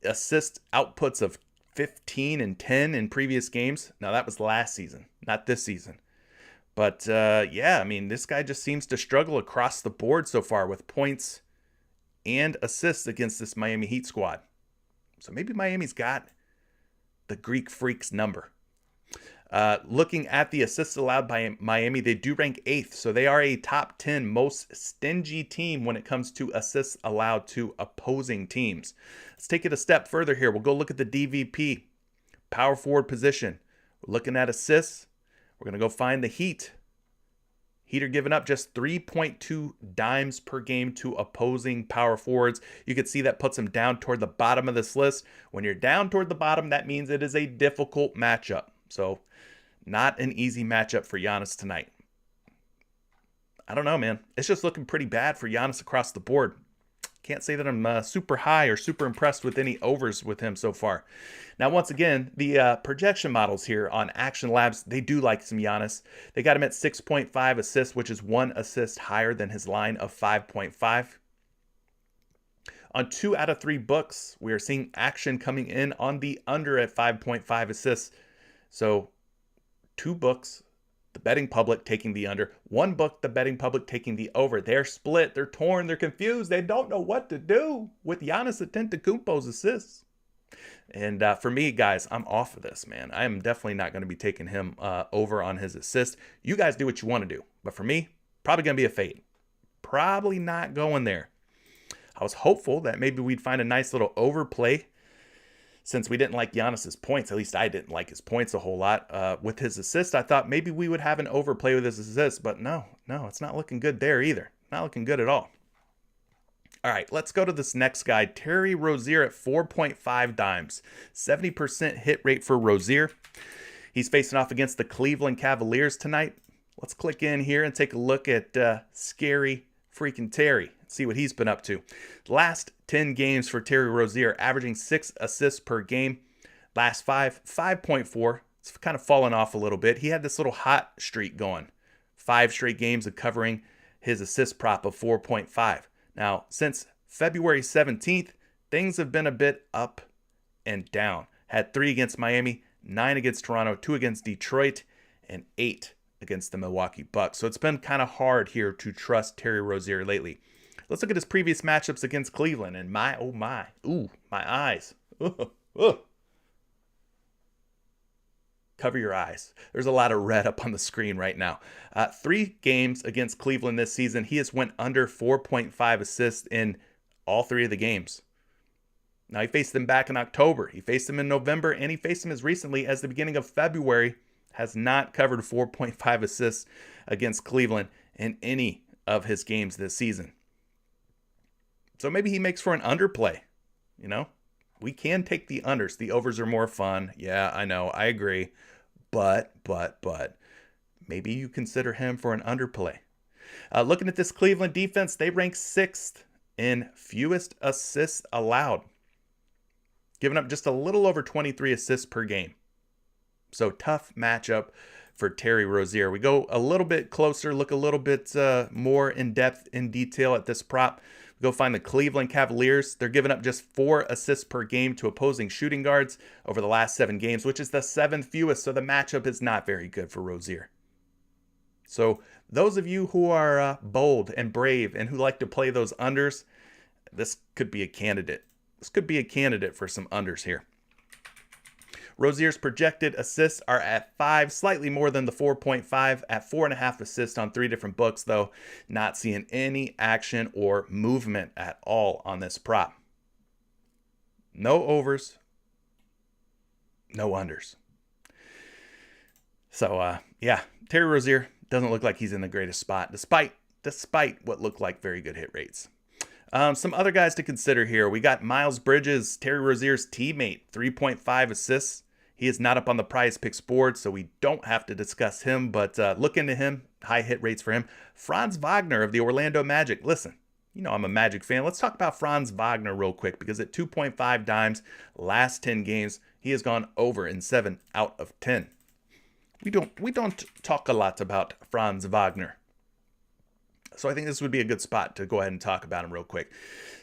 S1: assist outputs of 15 and 10 in previous games. Now, that was last season, not this season. But, yeah, I mean, this guy just seems to struggle across the board so far with points and assists against this Miami Heat squad. So maybe Miami's got the Greek Freak's number. Looking at the assists allowed by Miami, they do rank 8th. So they are a top 10 most stingy team when it comes to assists allowed to opposing teams. Let's take it a step further here. We'll go look at the DVP, power forward position. We're looking at assists. We're going to go find the Heat. Heat are giving up just 3.2 dimes per game to opposing power forwards. You can see that puts them down toward the bottom of this list. When you're down toward the bottom, that means it is a difficult matchup. So not an easy matchup for Giannis tonight. I don't know, man. It's just looking pretty bad for Giannis across the board. Can't say that I'm super high or super impressed with any overs with him so far. Now, once again, the projection models here on Action Labs, they do like some Giannis. They got him at 6.5 assists, which is 1 assist higher than his line of 5.5. On 2 out of 3 books, we are seeing action coming in on the under at 5.5 assists. So 2 books, the betting public taking the under. 1 book, the betting public taking the over. They're split. They're torn. They're confused. They don't know what to do with Giannis Antetokounmpo's assists. And for me, guys, I'm off of this, man. I am definitely not going to be taking him over on his assist. You guys do what you want to do. But for me, probably going to be a fade. Probably not going there. I was hopeful that maybe we'd find a nice little overplay since we didn't like Giannis's points. At least I didn't like his points a whole lot. With his assist, I thought maybe we would have an overplay with his assist. But no, it's not looking good there either. Not looking good at all. All right, let's go to this next guy, Terry Rozier at 4.5 dimes. 70% hit rate for Rozier. He's facing off against the Cleveland Cavaliers tonight. Let's click in here and take a look at scary freaking Terry. See what he's been up to. Last 10 games for Terry Rozier, averaging 6 assists per game. Last 5, 5.4. It's kind of fallen off a little bit. He had this little hot streak going. 5 straight games of covering his assist prop of 4.5. Now, since February 17th, things have been a bit up and down. Had 3 against Miami, 9 against Toronto, 2 against Detroit, and 8 against the Milwaukee Bucks. So it's been kind of hard here to trust Terry Rozier lately. Let's look at his previous matchups against Cleveland. And my eyes. Cover your eyes. There's a lot of red up on the screen right now. 3 games against Cleveland this season. He has went under 4.5 assists in all 3 of the games. Now, he faced them back in October. He faced them in November, and he faced them as recently as the beginning of February. Has not covered 4.5 assists against Cleveland in any of his games this season. So maybe he makes for an underplay. You know, we can take the unders. The overs are more fun. Yeah, I know. I agree. But maybe you consider him for an underplay. Looking at this Cleveland defense, they rank 6th in fewest assists allowed, giving up just a little over 23 assists per game. So tough matchup for Terry Rozier. We go a little bit closer, look a little bit more in depth, in detail at this prop. We go find the Cleveland Cavaliers. They're giving up just 4 assists per game to opposing shooting guards over the last 7 games, which is the 7th fewest. So the matchup is not very good for Rozier. So those of you who are bold and brave and who like to play those unders, this could be a candidate. This could be a candidate for some unders here. Rozier's projected assists are at 5, slightly more than the 4.5, at 4.5 assists on 3 different books, though. Not seeing any action or movement at all on this prop. No overs, no unders. So, yeah, Terry Rozier doesn't look like he's in the greatest spot, despite what looked like very good hit rates. Some other guys to consider here. We got Miles Bridges, Terry Rozier's teammate, 3.5 assists. He is not up on the PrizePicks board, so we don't have to discuss him, but look into him. High hit rates for him. Franz Wagner of the Orlando Magic. Listen, you know I'm a Magic fan. Let's talk about Franz Wagner real quick, because at 2.5 dimes, last 10 games, he has gone over in 7 out of 10. We don't talk a lot about Franz Wagner. So I think this would be a good spot to go ahead and talk about him real quick.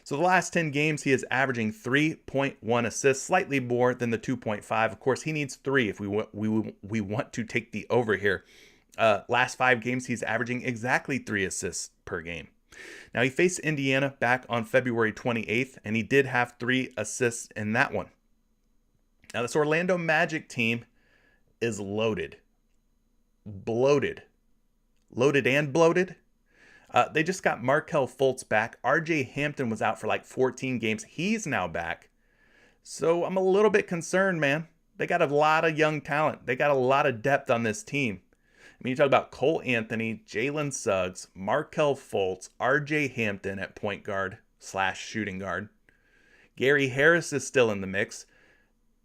S1: So the last 10 games, he is averaging 3.1 assists, slightly more than the 2.5. Of course, he needs 3 if we want to take the over here. Last 5 games, he's averaging exactly 3 assists per game. Now, he faced Indiana back on February 28th, and he did have 3 assists in that one. Now, this Orlando Magic team is loaded. Bloated. Loaded and bloated. They just got Markelle Fultz back. RJ Hampton was out for like 14 games. He's now back. So I'm a little bit concerned, man. They got a lot of young talent. They got a lot of depth on this team. I mean, you talk about Cole Anthony, Jalen Suggs, Markelle Fultz, RJ Hampton at point guard / shooting guard. Gary Harris is still in the mix.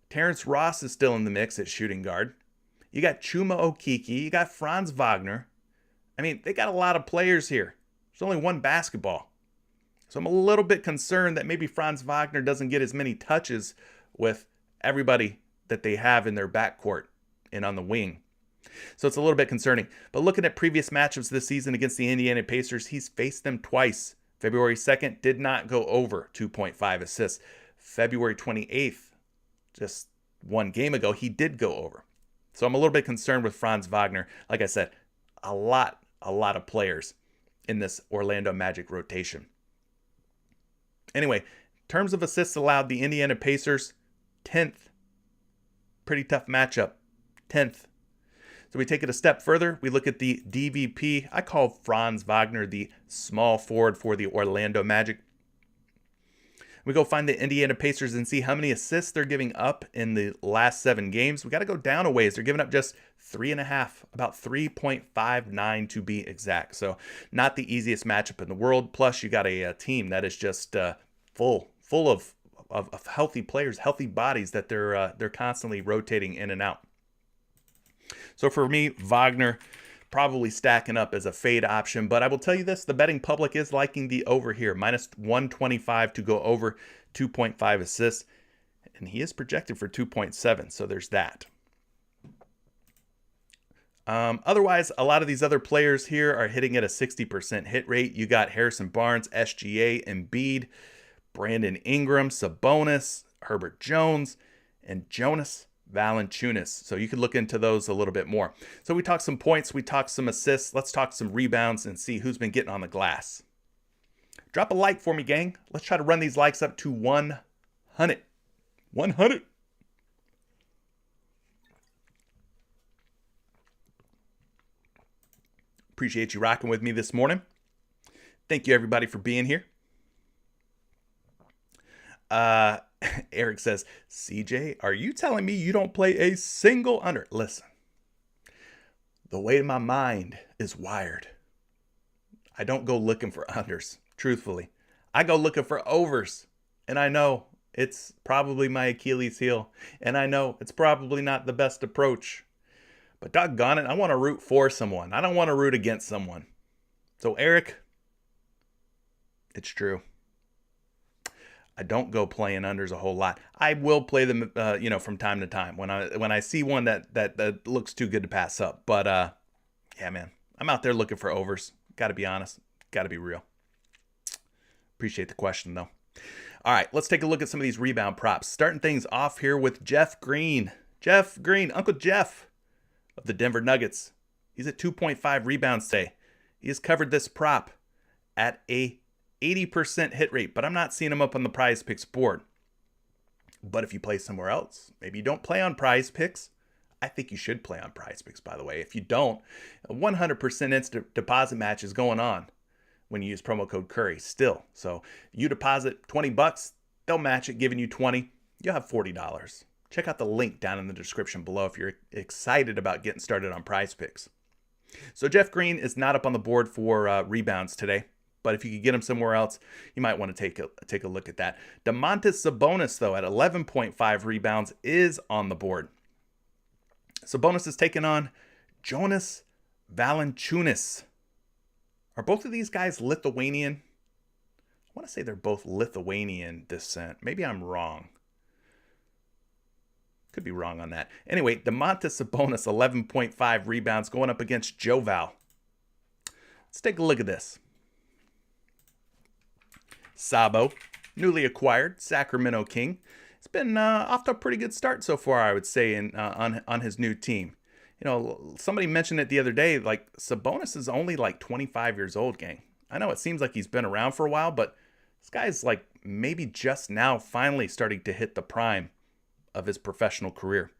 S1: Terrence Ross is still in the mix at shooting guard. You got Chuma Okeke. You got Franz Wagner. I mean, they got a lot of players here. There's only one basketball. So I'm a little bit concerned that maybe Franz Wagner doesn't get as many touches with everybody that they have in their backcourt and on the wing. So it's a little bit concerning. But looking at previous matchups this season against the Indiana Pacers, he's faced them twice. February 2nd did not go over 2.5 assists. February 28th, just one game ago, he did go over. So I'm a little bit concerned with Franz Wagner. Like I said, a lot of players in this Orlando Magic rotation. Anyway, in terms of assists allowed, the Indiana Pacers, 10th. Pretty tough matchup, 10th. So we take it a step further. We look at the DVP. I call Franz Wagner the small forward for the Orlando Magic. We go find the Indiana Pacers and see how many assists they're giving up in the last 7 games. We got to go down a ways. They're giving up just 3.5, about 3.59 to be exact. So not the easiest matchup in the world. Plus, you got a team that is just full of healthy players, healthy bodies that they're constantly rotating in and out. So for me, Wagner probably stacking up as a fade option. But I will tell you this, the betting public is liking the over here. Minus 125 to go over 2.5 assists. And he is projected for 2.7. So there's that. Otherwise, a lot of these other players here are hitting at a 60% hit rate. You got Harrison Barnes, SGA, Embiid, Brandon Ingram, Sabonis, Herbert Jones, and Jonas Valanciunas. So you can look into those a little bit more. So we talked some points, we talked some assists. Let's talk some rebounds and see who's been getting on the glass. Drop a like for me, gang. Let's try to run these likes up to 100. 100. Appreciate you rocking with me this morning. Thank you, everybody, for being here. Eric says, CJ, are you telling me you don't play a single under? Listen, the way my mind is wired, I don't go looking for unders, truthfully. I go looking for overs. And I know it's probably my Achilles heel. And I know it's probably not the best approach. But doggone it, I want to root for someone. I don't want to root against someone. So Eric, it's true. I don't go playing unders a whole lot. I will play them, from time to time when I see one that looks too good to pass up. But yeah, man, I'm out there looking for overs. Got to be honest. Got to be real. Appreciate the question though. All right, let's take a look at some of these rebound props. Starting things off here with Jeff Green. Jeff Green, Uncle Jeff of the Denver Nuggets. He's at 2.5 rebounds today. He has covered this prop at a 80% hit rate, but I'm not seeing him up on the PrizePicks board. But if you play somewhere else, maybe you don't play on PrizePicks. I think you should play on PrizePicks, by the way. If you don't, a 100% instant deposit match is going on when you use promo code Curry still. So you deposit $20, they'll match it, giving you $20. You'll have $40. Check out the link down in the description below if you're excited about getting started on PrizePicks. So Jeff Green is not up on the board for rebounds today. But if you could get him somewhere else, you might want to take a look at that. Domantas Sabonis, though, at 11.5 rebounds is on the board. Sabonis is taking on Jonas Valanciunas. Are both of these guys Lithuanian? I want to say they're both Lithuanian descent. Maybe I'm wrong. Could be wrong on that. Anyway, Domantas Sabonis, 11.5 rebounds, going up against Joe Val. Let's take a look at this. Sabo, newly acquired Sacramento King. It's been off to a pretty good start so far, I would say, on his new team. You know, somebody mentioned it the other day, like Sabonis is only like 25 years old, gang. I know it seems like he's been around for a while, but this guy's like maybe just now finally starting to hit the prime of his professional career.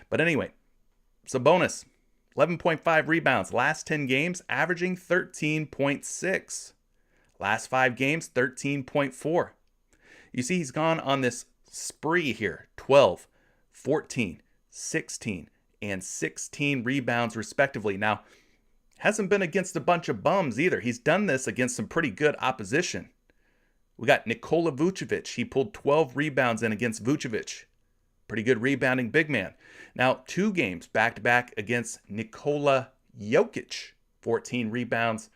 S1: But anyway, Sabonis, 11.5 rebounds. Last 10 games, averaging 13.6. Last 5 games, 13.4. You see, he's gone on this spree here. 12, 14, 16, and 16 rebounds respectively. Now, hasn't been against a bunch of bums either. He's done this against some pretty good opposition. We got Nikola Vucevic. He pulled 12 rebounds in against Vucevic. Pretty good rebounding big man. Now, 2 games back-to-back against Nikola Jokic. 14 rebounds,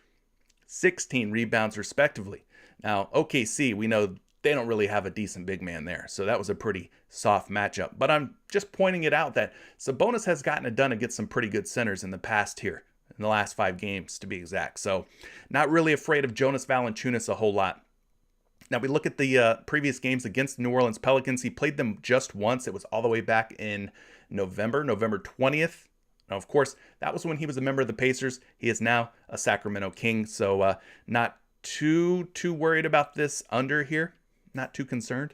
S1: 16 rebounds respectively. Now, OKC, we know they don't really have a decent big man there. So that was a pretty soft matchup. But I'm just pointing it out that Sabonis has gotten it done against some pretty good centers in the past here. In the last 5 games, to be exact. So not really afraid of Jonas Valanciunas a whole lot. Now, we look at the previous games against the New Orleans Pelicans. He played them just once. It was all the way back in November 20th. Now, of course, that was when he was a member of the Pacers. He is now a Sacramento King. So not too worried about this under here. Not too concerned.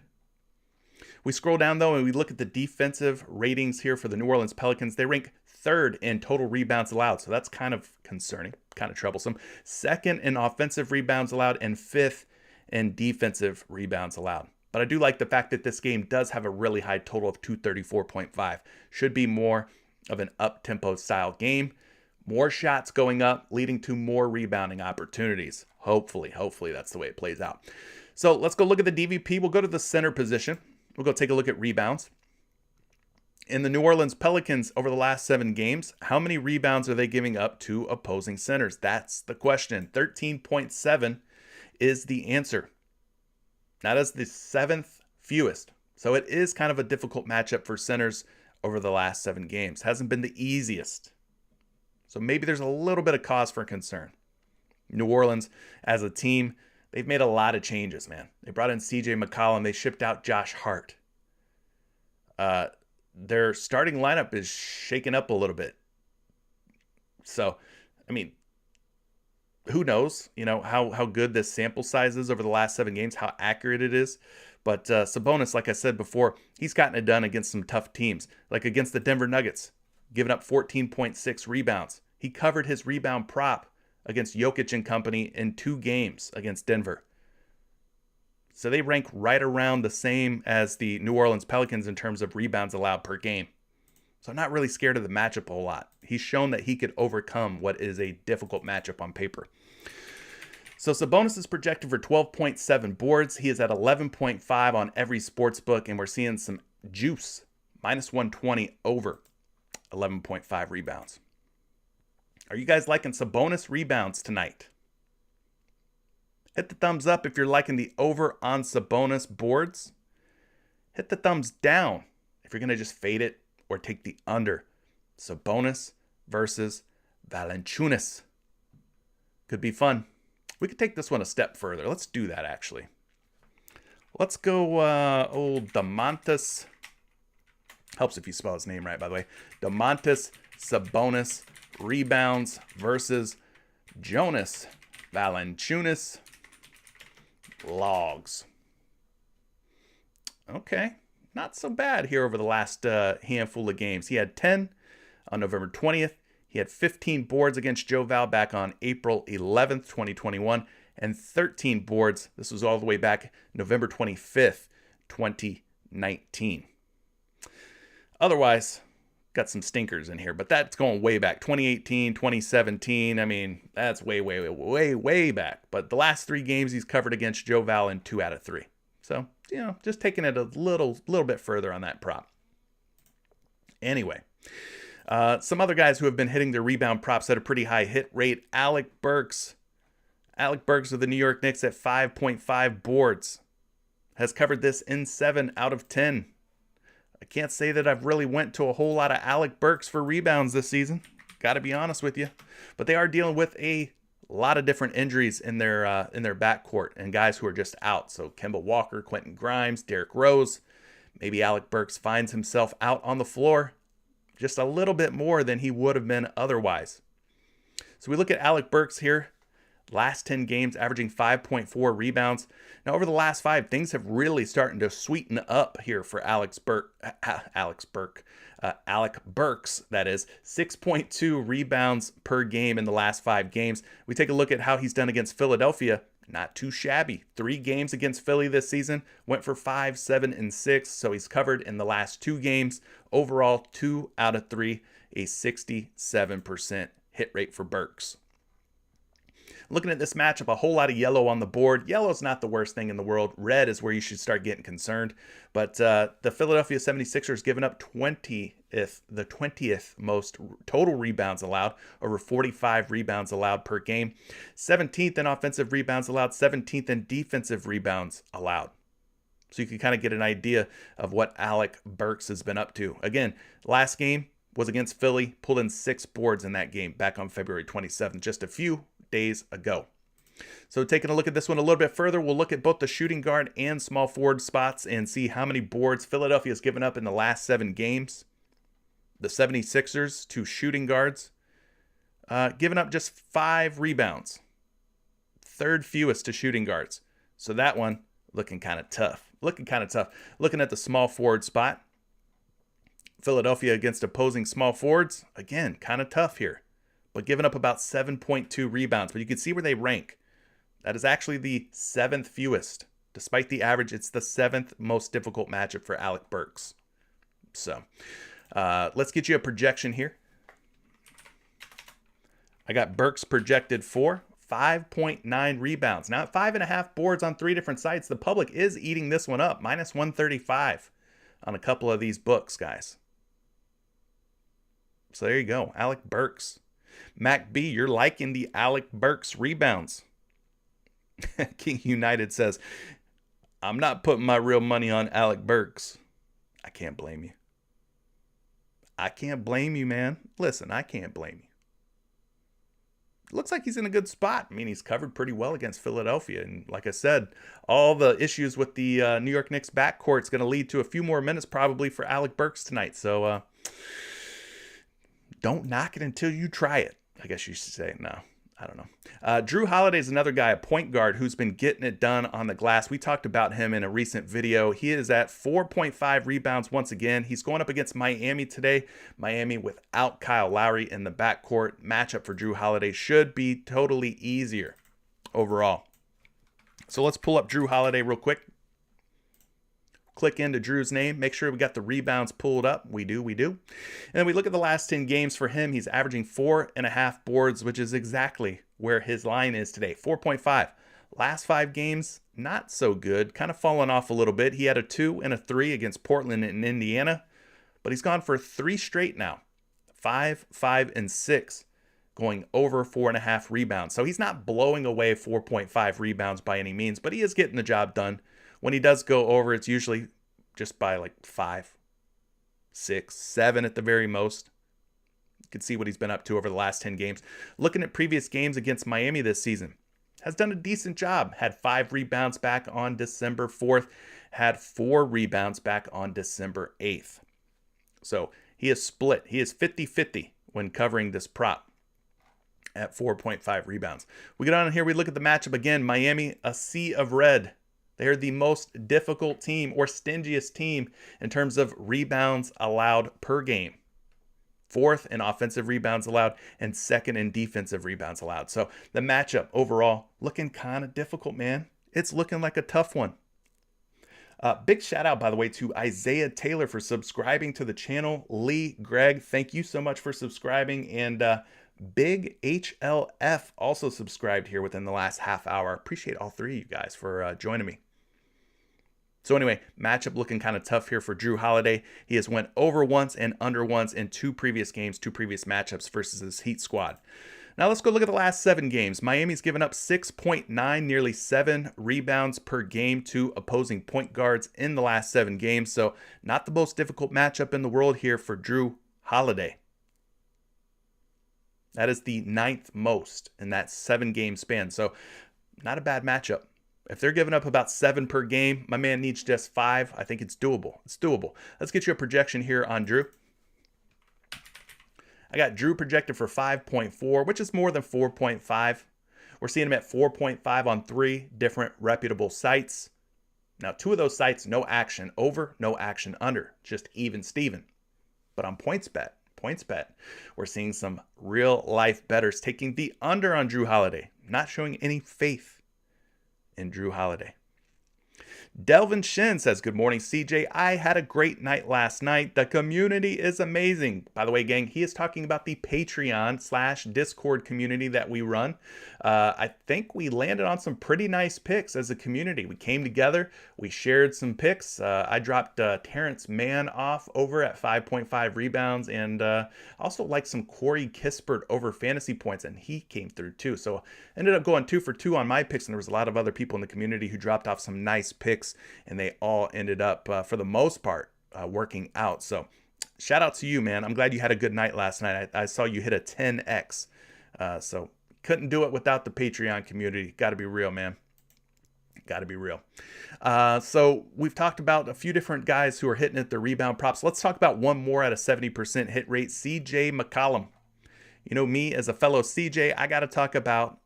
S1: We scroll down, though, and we look at the defensive ratings here for the New Orleans Pelicans. They rank 3rd in total rebounds allowed, so that's kind of concerning, kind of troublesome. 2nd in offensive rebounds allowed, and 5th in defensive rebounds allowed. But I do like the fact that this game does have a really high total of 234.5. Should be more of an up-tempo style game. More shots going up, leading to more rebounding opportunities. Hopefully that's the way it plays out. So let's go look at the DVP. We'll go to the center position. We'll go take a look at rebounds. In the New Orleans Pelicans over the last 7 games, how many rebounds are they giving up to opposing centers? That's the question. 13.7 is the answer. That is the 7th fewest. So it is kind of a difficult matchup for centers over the last 7 games. Hasn't been the easiest. So maybe there's a little bit of cause for concern. New Orleans, as a team, they've made a lot of changes, man. They brought in CJ McCollum. They shipped out Josh Hart. Their starting lineup is shaken up a little bit. So, I mean, who knows, how good this sample size is over the last 7 games, how accurate it is. But Sabonis, like I said before, he's gotten it done against some tough teams, like against the Denver Nuggets, giving up 14.6 rebounds. He covered his rebound prop against Jokic and company in 2 games against Denver. So they rank right around the same as the New Orleans Pelicans in terms of rebounds allowed per game. So I'm not really scared of the matchup a whole lot. He's shown that he could overcome what is a difficult matchup on paper. So Sabonis is projected for 12.7 boards. He is at 11.5 on every sports book, and we're seeing some juice, -120 over 11.5 rebounds. Are you guys liking Sabonis rebounds tonight? Hit the thumbs up if you're liking the over on Sabonis boards. Hit the thumbs down if you're going to just fade it or take the under. Sabonis versus Valanciunas. Could be fun. We could take this one a step further. Let's do that, actually. Let's go old Domantas. Helps if you spell his name right, by the way. Domantas Sabonis rebounds versus Jonas Valanciunas logs. Okay, not so bad here over the last handful of games. He had 10 on November 20th. He had 15 boards against Joe Val back on April 11th, 2021, and 13 boards. This was all the way back November 25th, 2019. Otherwise, got some stinkers in here, but that's going way back. 2018, 2017. I mean, that's way back. But the last 3 games he's covered against Joe Val in 2 out of 3. So, just taking it a little bit further on that prop. Anyway, some other guys who have been hitting their rebound props at a pretty high hit rate. Alec Burks. Alec Burks of the New York Knicks at 5.5 boards. Has covered this in 7 out of 10. I can't say that I've really went to a whole lot of Alec Burks for rebounds this season. Got to be honest with you. But they are dealing with a lot of different injuries in their backcourt and guys who are just out. So Kemba Walker, Quentin Grimes, Derrick Rose. Maybe Alec Burks finds himself out on the floor just a little bit more than he would have been otherwise. So we look at Alec Burks here. Last 10 games, averaging 5.4 rebounds. Now, over the last 5, things have really starting to sweeten up here for Alec Burks, that is. 6.2 rebounds per game in the last 5 games. We take a look at how he's done against Philadelphia. Not too shabby. 3 games against Philly this season. Went for 5, 7, and 6. So he's covered in the last 2 games. Overall, 2 out of 3. A 67% hit rate for Burks. Looking at this matchup, a whole lot of yellow on the board. Yellow's not the worst thing in the world. Red is where you should start getting concerned. But the Philadelphia 76ers giving up the 20th most total rebounds allowed, over 45 rebounds allowed per game. 17th in offensive rebounds allowed, 17th in defensive rebounds allowed. So you can kind of get an idea of what Alec Burks has been up to. Again, last game was against Philly, pulled in 6 boards in that game back on February 27th, just a few days ago. So taking a look at this one a little bit further, we'll look at both the shooting guard and small forward spots and see how many boards Philadelphia has given up in the last 7 games. The 76ers to shooting guards, giving up just 5 rebounds. 3rd fewest to shooting guards. So that one looking kind of tough. Looking at the small forward spot, Philadelphia against opposing small forwards, again, kind of tough here, but giving up about 7.2 rebounds. But you can see where they rank. That is actually the 7th fewest. Despite the average, it's the 7th most difficult matchup for Alec Burks. So let's get you a projection here. I got Burks projected for 5.9 rebounds. Now at 5.5 boards on 3 different sites, the public is eating this one up. Minus 135 on a couple of these books, guys. So there you go. Alec Burks. Mac B, you're liking the Alec Burks rebounds. King United says, I'm not putting my real money on Alec Burks. I can't blame you. I can't blame you, man. Listen, I can't blame you. Looks like he's in a good spot. I mean, he's covered pretty well against Philadelphia. And like I said, all the issues with the New York Knicks backcourt is going to lead to a few more minutes probably for Alec Burks tonight. So don't knock it until you try it, I guess you should say. No, I don't know. Jrue Holiday is another guy, a point guard, who's been getting it done on the glass. We talked about him in a recent video. He is at 4.5 rebounds once again. He's going up against Miami today. Miami without Kyle Lowry in the backcourt. Matchup for Jrue Holiday should be totally easier overall. So let's pull up Jrue Holiday real quick. Click into Drew's name. Make sure we got the rebounds pulled up. We do. And then we look at the last 10 games for him. He's averaging 4.5 boards, which is exactly where his line is today. 4.5. Last 5 games, not so good. Kind of fallen off a little bit. He had a 2 and a 3 against Portland and Indiana. But he's gone for 3 straight now. 5, 5, and 6. Going over 4.5 rebounds. So he's not blowing away 4.5 rebounds by any means. But he is getting the job done. When he does go over, it's usually just by like 5, 6, 7 at the very most. You can see what he's been up to over the last 10 games. Looking at previous games against Miami this season, has done a decent job. Had 5 rebounds back on December 4th. Had 4 rebounds back on December 8th. So he is split. He is 50-50 when covering this prop at 4.5 rebounds. We get on here. We look at the matchup again. Miami, a sea of red. They're the most difficult team or stingiest team in terms of rebounds allowed per game. 4th in offensive rebounds allowed and 2nd in defensive rebounds allowed. So the matchup overall looking kind of difficult, man. It's looking like a tough one. Big shout out, by the way, to Isaiah Taylor for subscribing to the channel. Lee, Greg, thank you so much for subscribing. And Big HLF also subscribed here within the last half hour. Appreciate all 3 of you guys for joining me. So anyway, matchup looking kind of tough here for Jrue Holiday. He has went over once and under once in 2 previous games, 2 previous matchups versus his Heat squad. Now let's go look at the last 7 games. Miami's given up 6.9, nearly 7 rebounds per game to opposing point guards in the last 7 games. So not the most difficult matchup in the world here for Jrue Holiday. That is the 9th most in that 7-game span. So not a bad matchup. If they're giving up about 7 per game, my man needs just 5. I think it's doable. It's doable. Let's get you a projection here on Jrue. I got Jrue projected for 5.4, which is more than 4.5. We're seeing him at 4.5 on 3 different reputable sites. Now, 2 of those sites, no action over, no action under, just even Steven. But on PointsBet, we're seeing some real life bettors taking the under on Jrue Holiday, not showing any faith in Jrue Holiday. Delvin Shin says, good morning, CJ. I had a great night last night. The community is amazing. By the way, gang, he is talking about the Patreon/Discord community that we run. I think we landed on some pretty nice picks as a community. We came together. We shared some picks. I dropped Terrence Mann off over at 5.5 rebounds and also like some Corey Kispert over fantasy points, and he came through too. So I ended up going 2 for 2 on my picks, and there was a lot of other people in the community who dropped off some nice picks. And they all ended up, for the most part, working out. So shout out to you, man. I'm glad you had a good night last night. I saw you hit a 10x. So couldn't do it without the Patreon community. Got to be real, man. Got to be real. So we've talked about a few different guys who are hitting at the rebound props. Let's talk about one more at a 70% hit rate, CJ McCollum. You know me as a fellow CJ, I got to talk about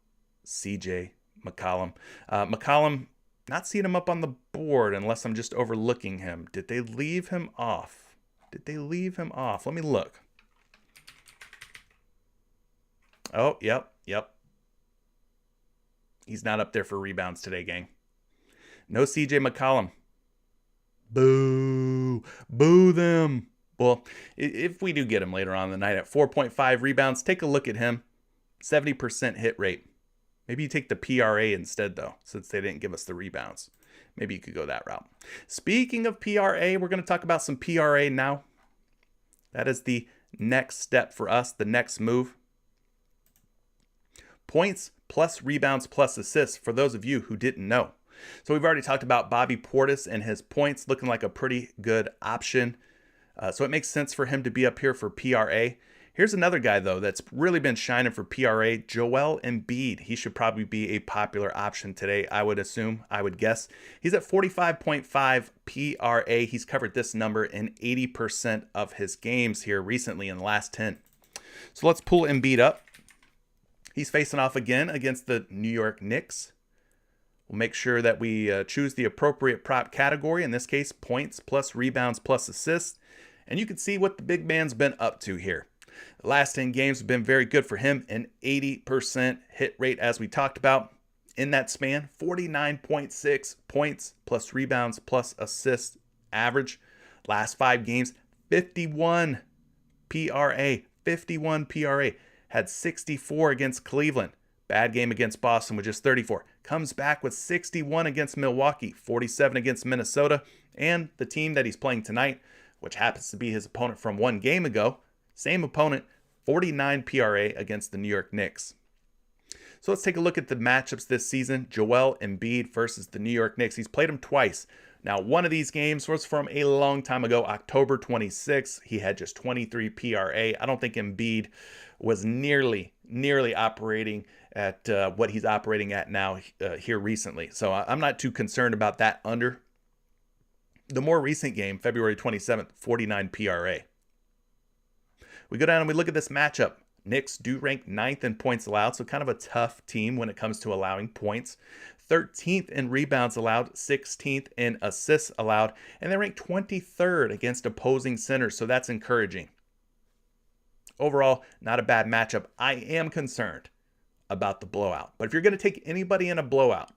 S1: CJ McCollum. McCollum, not seeing him up on the board unless I'm just overlooking him. Did they leave him off? Let me look. Oh, yep. He's not up there for rebounds today, gang. No CJ McCollum. Boo. Boo them. Well, if we do get him later on in the night at 4.5 rebounds, take a look at him. 70% hit rate. Maybe you take the PRA instead, though, since they didn't give us the rebounds. Maybe you could go that route. Speaking of PRA, we're going to talk about some PRA now. That is the next step for us, the next move. Points plus rebounds plus assists for those of you who didn't know. So we've already talked about Bobby Portis and his points looking like a pretty good option. So it makes sense for him to be up here for PRA. Here's another guy, though, that's really been shining for PRA, Joel Embiid. He should probably be a popular option today, I would assume, I would guess. He's at 45.5 PRA. He's covered this number in 80% of his games here recently in the last 10. So let's pull Embiid up. He's facing off again against the New York Knicks. We'll make sure that we choose the appropriate prop category, in this case, points plus rebounds plus assists. And you can see what the big man's been up to here. The last 10 games have been very good for him, an 80% hit rate as we talked about. In that span, 49.6 points plus rebounds plus assists average. Last 5 games, 51 PRA. Had 64 against Cleveland. Bad game against Boston with just 34. Comes back with 61 against Milwaukee, 47 against Minnesota, and the team that he's playing tonight, which happens to be his opponent from 1 game ago. Same opponent, 49 PRA against the New York Knicks. So let's take a look at the matchups this season. Joel Embiid versus the New York Knicks. He's played them twice. Now, one of these games was from a long time ago, October 26th. He had just 23 PRA. I don't think Embiid was nearly operating at what he's operating at now here recently. So I'm not too concerned about that under. The more recent game, February 27th, 49 PRA. We go down and we look at this matchup. Knicks do rank 9th in points allowed, so kind of a tough team when it comes to allowing points. 13th in rebounds allowed, 16th in assists allowed, and they rank 23rd against opposing centers, so that's encouraging. Overall, not a bad matchup. I am concerned about the blowout, but if you're going to take anybody in a blowout,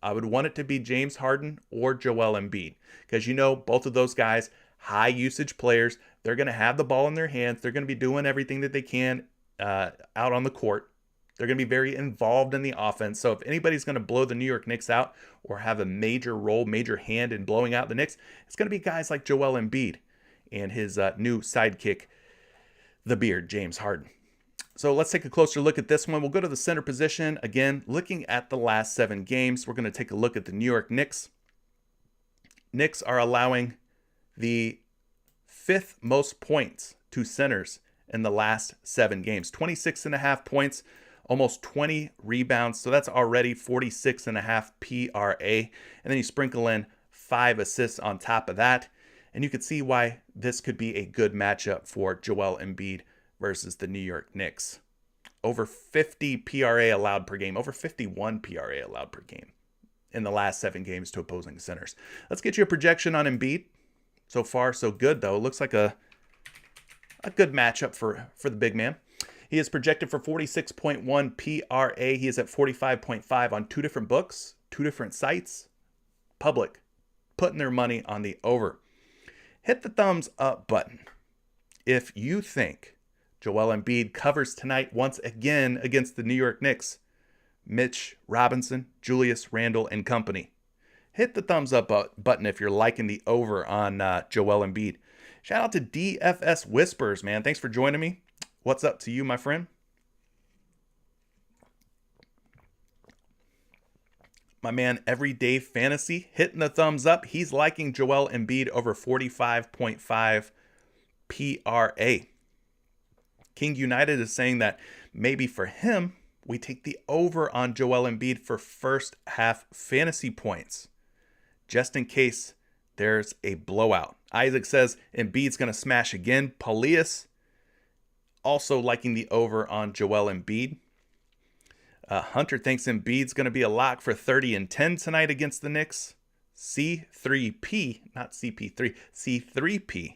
S1: I would want it to be James Harden or Joel Embiid, because you know both of those guys, high usage players. They're going to have the ball in their hands. They're going to be doing everything that they can out on the court. They're going to be very involved in the offense. So if anybody's going to blow the New York Knicks out or have a major role, major hand in blowing out the Knicks, it's going to be guys like Joel Embiid and his new sidekick, the beard, James Harden. So let's take a closer look at this one. We'll go to the center position. Again, looking at the last 7 games, we're going to take a look at the New York Knicks. Knicks are allowing the 5th most points to centers in the last 7 games. 26.5 points, almost 20 rebounds. So that's already 46.5 PRA. And then you sprinkle in 5 assists on top of that. And you can see why this could be a good matchup for Joel Embiid versus the New York Knicks. over 50 PRA allowed per game, over 51 PRA allowed per game in the last 7 games to opposing centers. Let's get you a projection on Embiid. So far, so good, though. Looks like a good matchup for the big man. He is projected for 46.1 PRA. He is at 45.5 on 2 different books, 2 different sites. Public putting their money on the over. Hit the thumbs up button if you think Joel Embiid covers tonight once again against the New York Knicks. Mitch Robinson, Julius Randle, and company. Hit the thumbs up button if you're liking the over on Joel Embiid. Shout out to DFS Whispers, man. Thanks for joining me. What's up to you, my friend? My man, Everyday Fantasy, hitting the thumbs up. He's liking Joel Embiid over 45.5 PRA. King United is saying that maybe for him, we take the over on Joel Embiid for first half fantasy points, just in case there's a blowout. Isaac says Embiid's going to smash again. Paulius also liking the over on Joel Embiid. Hunter thinks Embiid's going to be a lock for 30 and 10 tonight against the Knicks. C3P, not CP3, C3P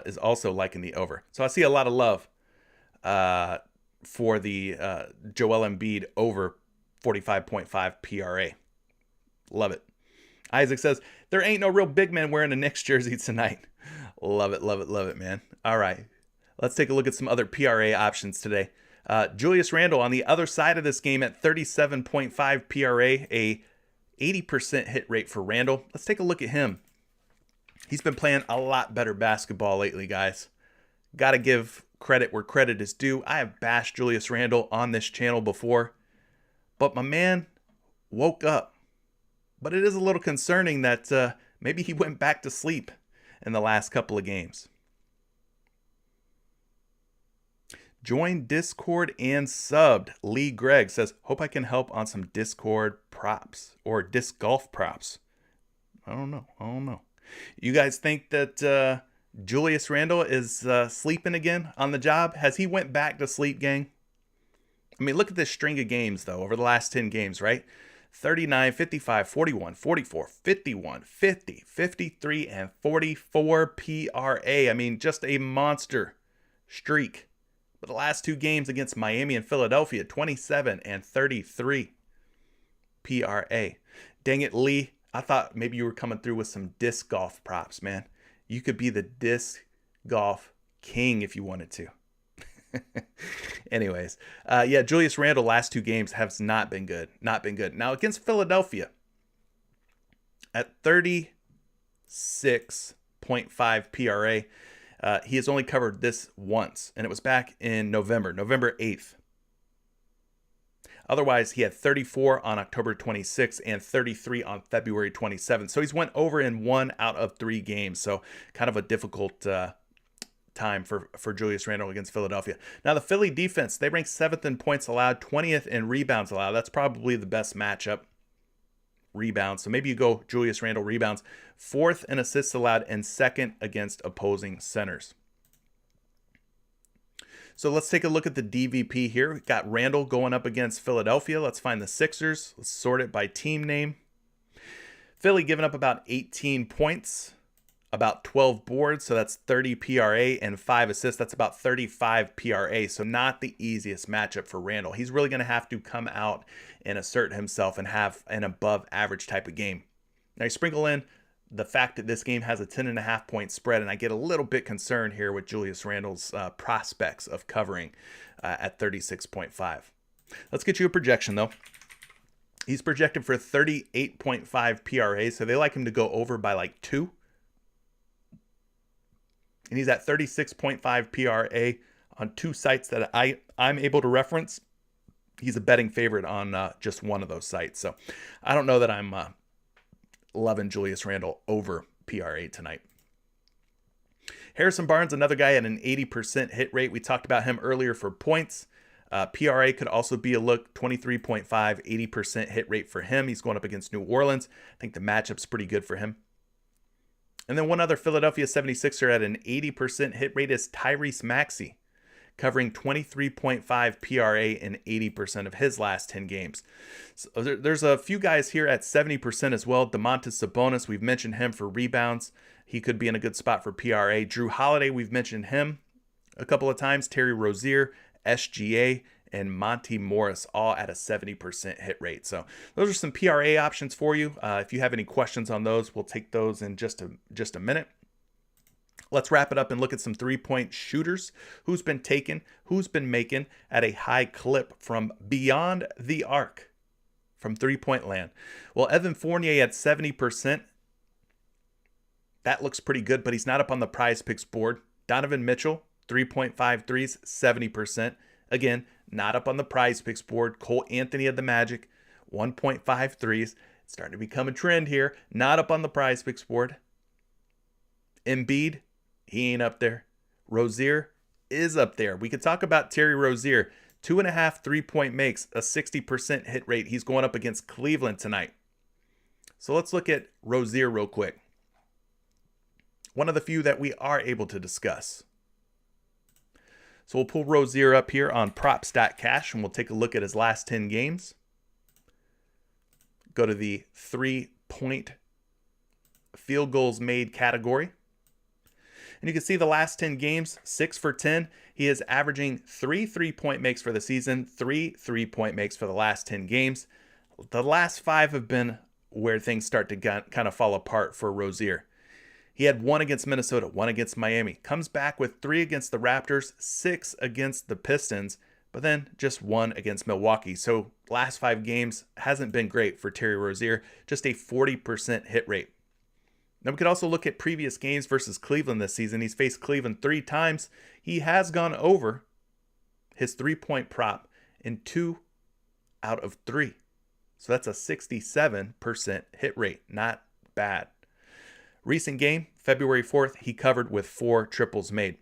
S1: is also liking the over. So I see a lot of love for the Joel Embiid over 45.5 PRA. Love it. Isaac says, there ain't no real big man wearing a Knicks jersey tonight. Love it, love it, love it, man. All right. Let's take a look at some other PRA options today. Julius Randle on the other side of this game at 37.5 PRA, a 80% hit rate for Randle. Let's take a look at him. He's been playing a lot better basketball lately, guys. Got to give credit where credit is due. I have bashed Julius Randle on this channel before, but my man woke up. But it is a little concerning that maybe he went back to sleep in the last couple of games. Join Discord and subbed. Lee Gregg says, hope I can help on some Discord props or disc golf props. I don't know. You guys think that Julius Randle is sleeping again on the job? Has he went back to sleep, gang? I mean, look at this string of games, though, over the last 10 games, right? 39, 55, 41, 44, 51, 50, 53, and 44 PRA. I mean, just a monster streak. But the last 2 games against Miami and Philadelphia, 27 and 33 PRA. Dang it, Lee. I thought maybe you were coming through with some disc golf props, man. You could be the disc golf king if you wanted to. Anyways, yeah, Julius Randle last 2 games has not been good. Now against Philadelphia at 36.5 PRA, he has only covered this once, and it was back in November 8th. Otherwise, he had 34 on October 26th and 33 on February 27th. So he's went over in 1 out of 3 games. So kind of a difficult time for Julius Randle against Philadelphia. Now, the Philly defense, they rank 7th in points allowed, 20th in rebounds allowed. That's probably the best matchup. Rebounds. So maybe you go Julius Randle rebounds. 4th in assists allowed and 2nd against opposing centers. So let's take a look at the DVP here. We've got Randle going up against Philadelphia. Let's find the Sixers. Let's sort it by team name. Philly giving up about 18 points, about 12 boards. So that's 30 PRA and 5 assists. That's about 35 PRA. So not the easiest matchup for Randle. He's really going to have to come out and assert himself and have an above average type of game. Now you sprinkle in the fact that this game has a 10.5 point spread, and I get a little bit concerned here with Julius Randle's prospects of covering at 36.5. Let's get you a projection, though. He's projected for 38.5 PRA, so they like him to go over by like 2. And he's at 36.5 PRA on 2 sites that I'm able to reference. He's a betting favorite on just one of those sites. So I don't know that I'm loving Julius Randle over PRA tonight. Harrison Barnes, another guy at an 80% hit rate. We talked about him earlier for points. PRA could also be a look, 23.5, 80% hit rate for him. He's going up against New Orleans. I think the matchup's pretty good for him. And then one other Philadelphia 76er at an 80% hit rate is Tyrese Maxey. covering 23.5 PRA in 80% of his last 10 games. So there's a few guys here at 70% as well. Domantas Sabonis, we've mentioned him for rebounds. He could be in a good spot for PRA. Drew Holiday, we've mentioned him a couple of times. Terry Rozier, SGA, and Monty Morris, all at a 70% hit rate. So those are some PRA options for you. If you have any questions on those, we'll take those in just a minute. Let's wrap it up and look at some three-point shooters. Who's been taken, who's been making at a high clip from beyond the arc, from three-point land. Well, Evan Fournier at 70%. That looks pretty good, but he's not up on the PrizePicks board. Donovan Mitchell, 3.5 threes, 70%. Again, not up on the PrizePicks board. Cole Anthony of the Magic, 1.5 threes. It's starting to become a trend here. Not up on the PrizePicks board. Embiid, he ain't up there. Rozier is up there. We could talk about Terry Rozier. 2.5 3-point makes, a 60% hit rate. He's going up against Cleveland tonight. So let's look at Rozier real quick. One of the few that we are able to discuss. So we'll pull Rozier up here on props.cash and we'll take a look at his last 10 games. Go to the 3-point field goals made category. And you can see the last 10 games, 6 for 10. He is averaging 3 3-point makes for the season, 3 3-point makes for the last 10 games. The last 5 have been where things start to kind of fall apart for Rozier. He had 1 against Minnesota, 1 against Miami. Comes back with 3 against the Raptors, 6 against the Pistons, but then just 1 against Milwaukee. So last 5 games hasn't been great for Terry Rozier, just a 40% hit rate. Now we could also look at previous games versus Cleveland this season. He's faced Cleveland 3 times. He has gone over his 3-point prop in 2 out of 3. So that's a 67% hit rate. Not bad. Recent game, February 4th, he covered with 4 triples made.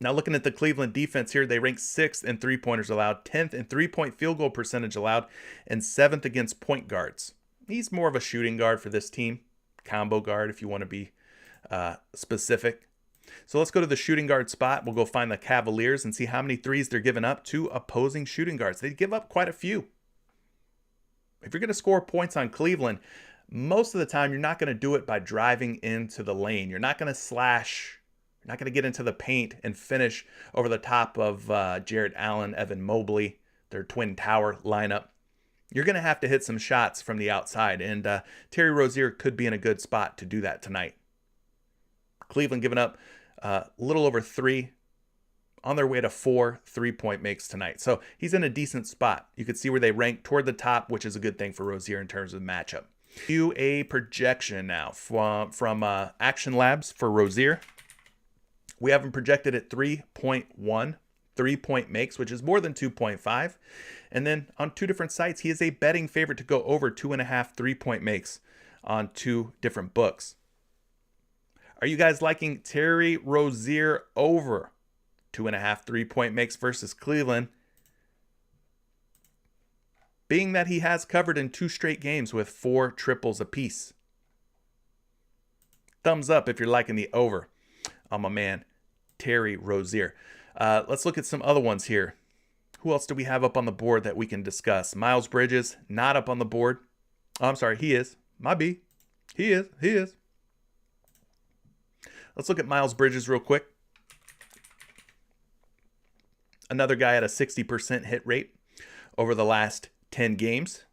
S1: Now looking at the Cleveland defense here, they rank 6th in 3-pointers allowed, 10th in 3-point field goal percentage allowed, and 7th against point guards. He's more of a shooting guard for this team. Combo guard if you want to be specific. So let's go to the shooting guard spot. We'll go find the Cavaliers and see how many threes they're giving up to opposing shooting guards. They give up quite a few. If you're going to score points on Cleveland, most of the time you're not going to do it by driving into the lane. You're not going to slash. You're not going to get into the paint and finish over the top of Jarrett Allen, Evan Mobley, their twin tower lineup. You're going to have to hit some shots from the outside, and Terry Rozier could be in a good spot to do that tonight. Cleveland giving up a little over 3, on their way to 4 3-point makes tonight. So he's in a decent spot. You can see where they rank toward the top, which is a good thing for Rozier in terms of matchup. Do a projection now from Action Labs for Rozier. We have him projected at 3.1 3-point makes, which is more than 2.5. And then on 2 different sites, he is a betting favorite to go over 2.5 3-point makes on 2 different books. Are you guys liking Terry Rozier over 2.5 3-point makes versus Cleveland? Being that he has covered in 2 straight games with 4 triples apiece. Thumbs up if you're liking the over on my man, Terry Rozier. Let's look at some other ones here. Who else do we have up on the board that we can discuss? Miles Bridges, not up on the board. Oh, I'm sorry, he is. My B. He is. Let's look at Miles Bridges real quick. Another guy at a 60% hit rate over the last 10 games.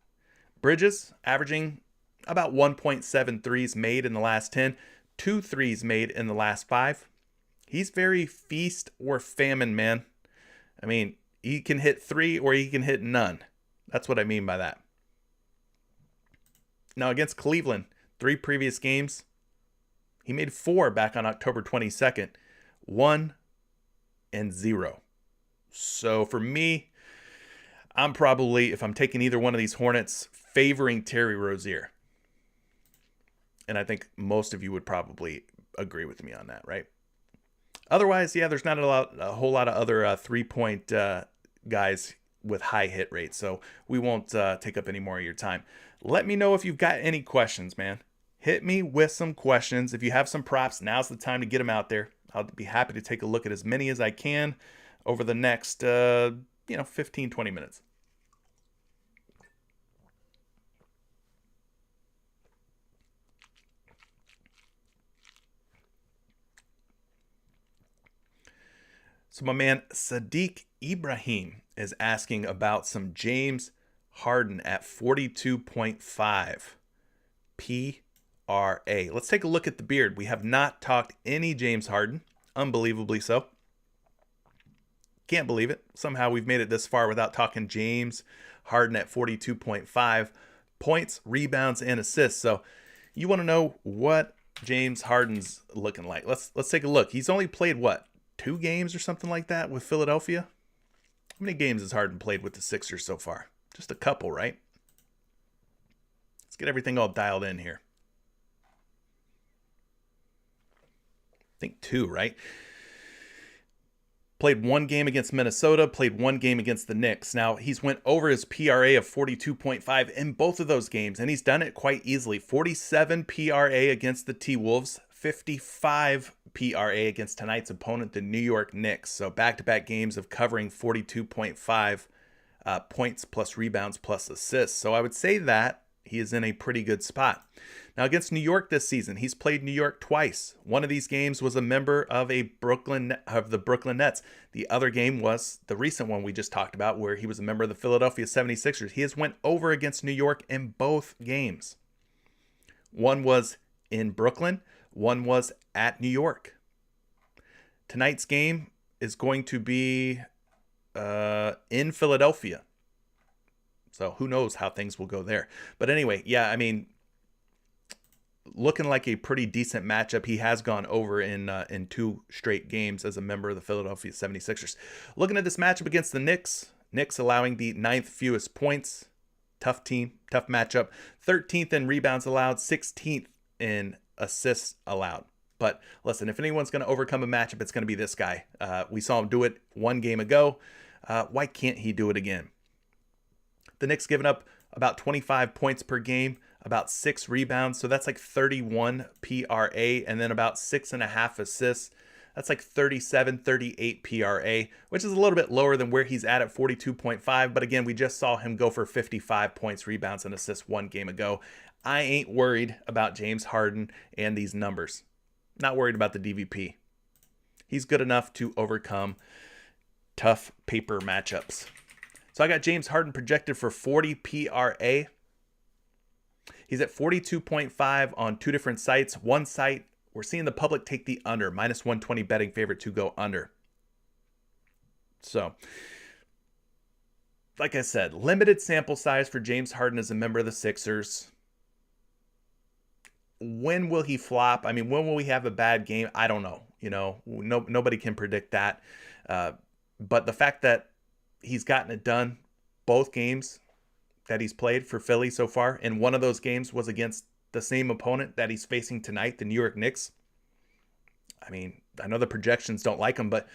S1: Bridges averaging about 1.7 threes made in the last 10, 2 threes made in the last 5. He's very feast or famine, man. I mean, he can hit 3 or he can hit none. That's what I mean by that. Now, against Cleveland, 3 previous games, he made 4 back on October 22nd, 1 and 0. So for me, I'm probably, if I'm taking either one of these Hornets, favoring Terry Rozier. And I think most of you would probably agree with me on that, right? Otherwise, yeah, there's not a whole lot of other 3-point guys with high hit rates, so we won't take up any more of your time. Let me know if you've got any questions, man. Hit me with some questions. If you have some props, now's the time to get them out there. I'll be happy to take a look at as many as I can over the next 15, 20 minutes. So my man Sadiq Ibrahim is asking about some James Harden at 42.5 PRA. Let's take a look at the beard. We have not talked any James Harden, unbelievably so. Can't believe it. Somehow we've made it this far without talking James Harden at 42.5 points, rebounds, and assists. So you want to know what James Harden's looking like. Let's take a look. He's only played, what, 2 games or something like that with Philadelphia? How many games has Harden played with the Sixers so far? Just a couple, right? Let's get everything all dialed in here. I think 2, right? Played 1 game against Minnesota, played 1 game against the Knicks. Now, he's went over his PRA of 42.5 in both of those games, and he's done it quite easily. 47 PRA against the T-Wolves, 55 PRA against tonight's opponent, the New York Knicks. So back-to-back games of covering 42.5 points plus rebounds plus assists. So I would say that he is in a pretty good spot. Now against New York this season, he's played New York twice. One of these games was a member of the Brooklyn Nets. The other game was the recent one we just talked about where he was a member of the Philadelphia 76ers. He has went over against New York in both games. One was in Brooklyn, one was at New York. Tonight's game is going to be in Philadelphia. So who knows how things will go there. But anyway, yeah, I mean, looking like a pretty decent matchup. He has gone over in 2 straight games as a member of the Philadelphia 76ers. Looking at this matchup against the Knicks allowing the 9th fewest points. Tough team, tough matchup. 13th in rebounds allowed, 16th in assists allowed. But listen, if anyone's going to overcome a matchup, it's going to be this guy. We saw him do it 1 game ago. Why can't he do it again? The Knicks giving up about 25 points per game, about 6 rebounds. So that's like 31 PRA, and then about 6.5 assists. That's like 37, 38 PRA, which is a little bit lower than where he's at 42.5. But again, we just saw him go for 55 points, rebounds, and assists 1 game ago. I ain't worried about James Harden and these numbers. Not worried about the DVP. He's good enough to overcome tough paper matchups. So I got James Harden projected for 40 PRA. He's at 42.5 on 2 different sites. One site, we're seeing the public take the under, minus 120 betting favorite to go under. So, like I said, limited sample size for James Harden as a member of the Sixers. When will he flop? I mean, when will we have a bad game? I don't know. Nobody can predict that. But the fact that he's gotten it done both games that he's played for Philly so far, and one of those games was against the same opponent that he's facing tonight, the New York Knicks. I mean, I know the projections don't like him, but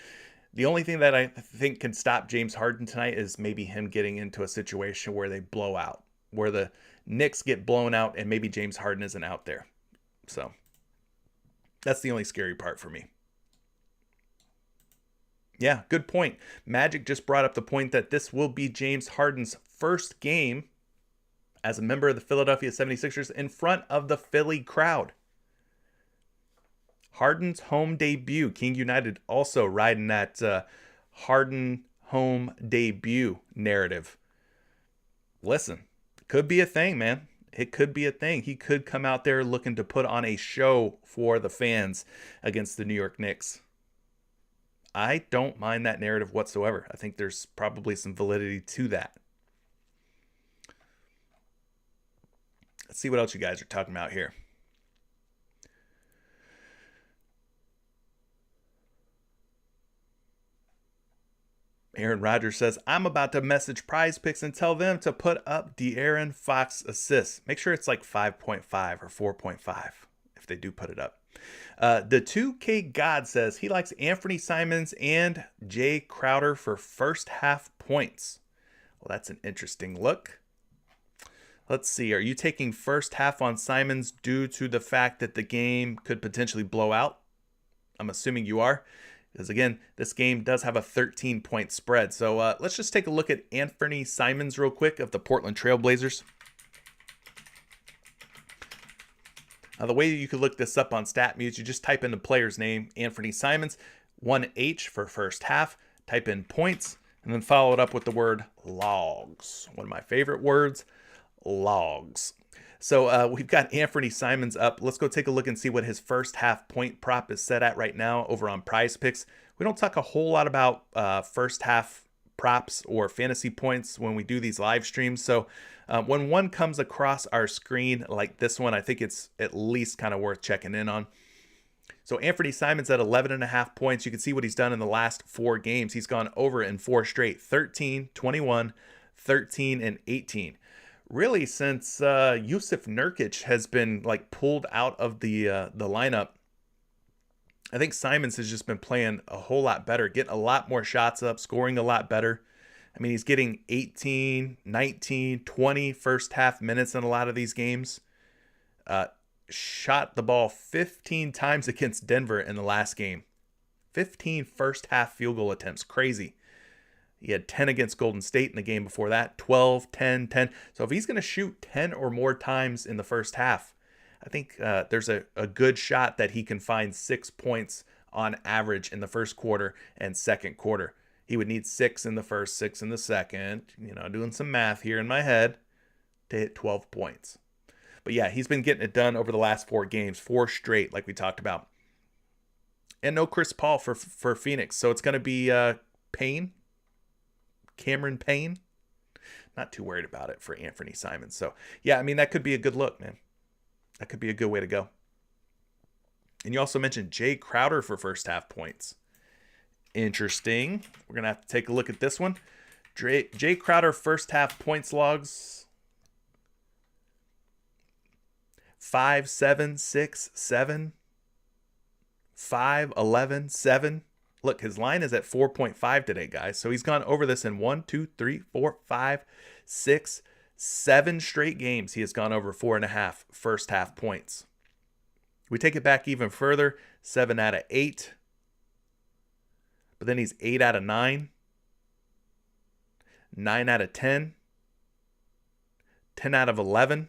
S1: the only thing that I think can stop James Harden tonight is maybe him getting into a situation where they blow out, where the Knicks get blown out and maybe James Harden isn't out there. So that's the only scary part for me. Yeah, good point. Magic just brought up the point that this will be James Harden's first game as a member of the Philadelphia 76ers in front of the Philly crowd. Harden's home debut. King United also riding that Harden home debut narrative. Listen, could be a thing, man. It could be a thing. He could come out there looking to put on a show for the fans against the New York Knicks. I don't mind that narrative whatsoever. I think there's probably some validity to that. Let's see what else you guys are talking about here. Aaron Rodgers says, I'm about to message PrizePicks and tell them to put up De'Aaron Fox assists. Make sure it's like 5.5 or 4.5 if they do put it up. The 2K God says he likes Anthony Simons and Jay Crowder for first half points. Well, that's an interesting look. Let's see. Are you taking first half on Simons due to the fact that the game could potentially blow out? I'm assuming you are. Because again, this game does have a 13-point spread. So let's just take a look at Anthony Simons real quick of the Portland Trailblazers. Now, the way you could look this up on StatMuse, you just type in the player's name, Anthony Simons, 1H for first half, type in points, and then follow it up with the word logs. One of my favorite words, logs. So we've got Anthony Simons up. Let's go take a look and see what his first half point prop is set at right now over on PrizePicks. We don't talk a whole lot about first half props or fantasy points when we do these live streams. So when one comes across our screen like this one, I think it's at least kind of worth checking in on. So Anthony Simons at 11.5 points. You can see what he's done in the last 4 games. He's gone over in 4 straight, 13, 21, 13, and 18. Really, since Jusuf Nurkic has been like pulled out of the lineup, I think Simons has just been playing a whole lot better, getting a lot more shots up, scoring a lot better. I mean, he's getting 18, 19, 20 first half minutes in a lot of these games. Shot the ball 15 times against Denver in the last game. 15 first half field goal attempts. Crazy. He had 10 against Golden State in the game before that, 12, 10, 10. So if he's going to shoot 10 or more times in the first half, I think there's a good shot that he can find 6 points on average in the first quarter and second quarter. He would need 6 in the first, 6 in the second, doing some math here in my head to hit 12 points. But yeah, he's been getting it done over the last 4 games, 4 straight, like we talked about. And no Chris Paul for Phoenix. So it's going to be Cameron Payne. Not too worried about it for Anthony Simons. So yeah, I mean, that could be a good look, man. That could be a good way to go. And you also mentioned Jay Crowder for first half points. Interesting. We're going to have to take a look at this one. Jay Crowder first half points logs. 5, 7, 6, 7, 5, 11, 7. Look, his line is at 4.5 today, guys. So he's gone over this in 1, 2, 3, 4, 5, 6, 7 straight games. He has gone over 4.5 first half points. We take it back even further, 7 out of 8. But then he's 8 out of 9, 9 out of 10, 10 out of 11.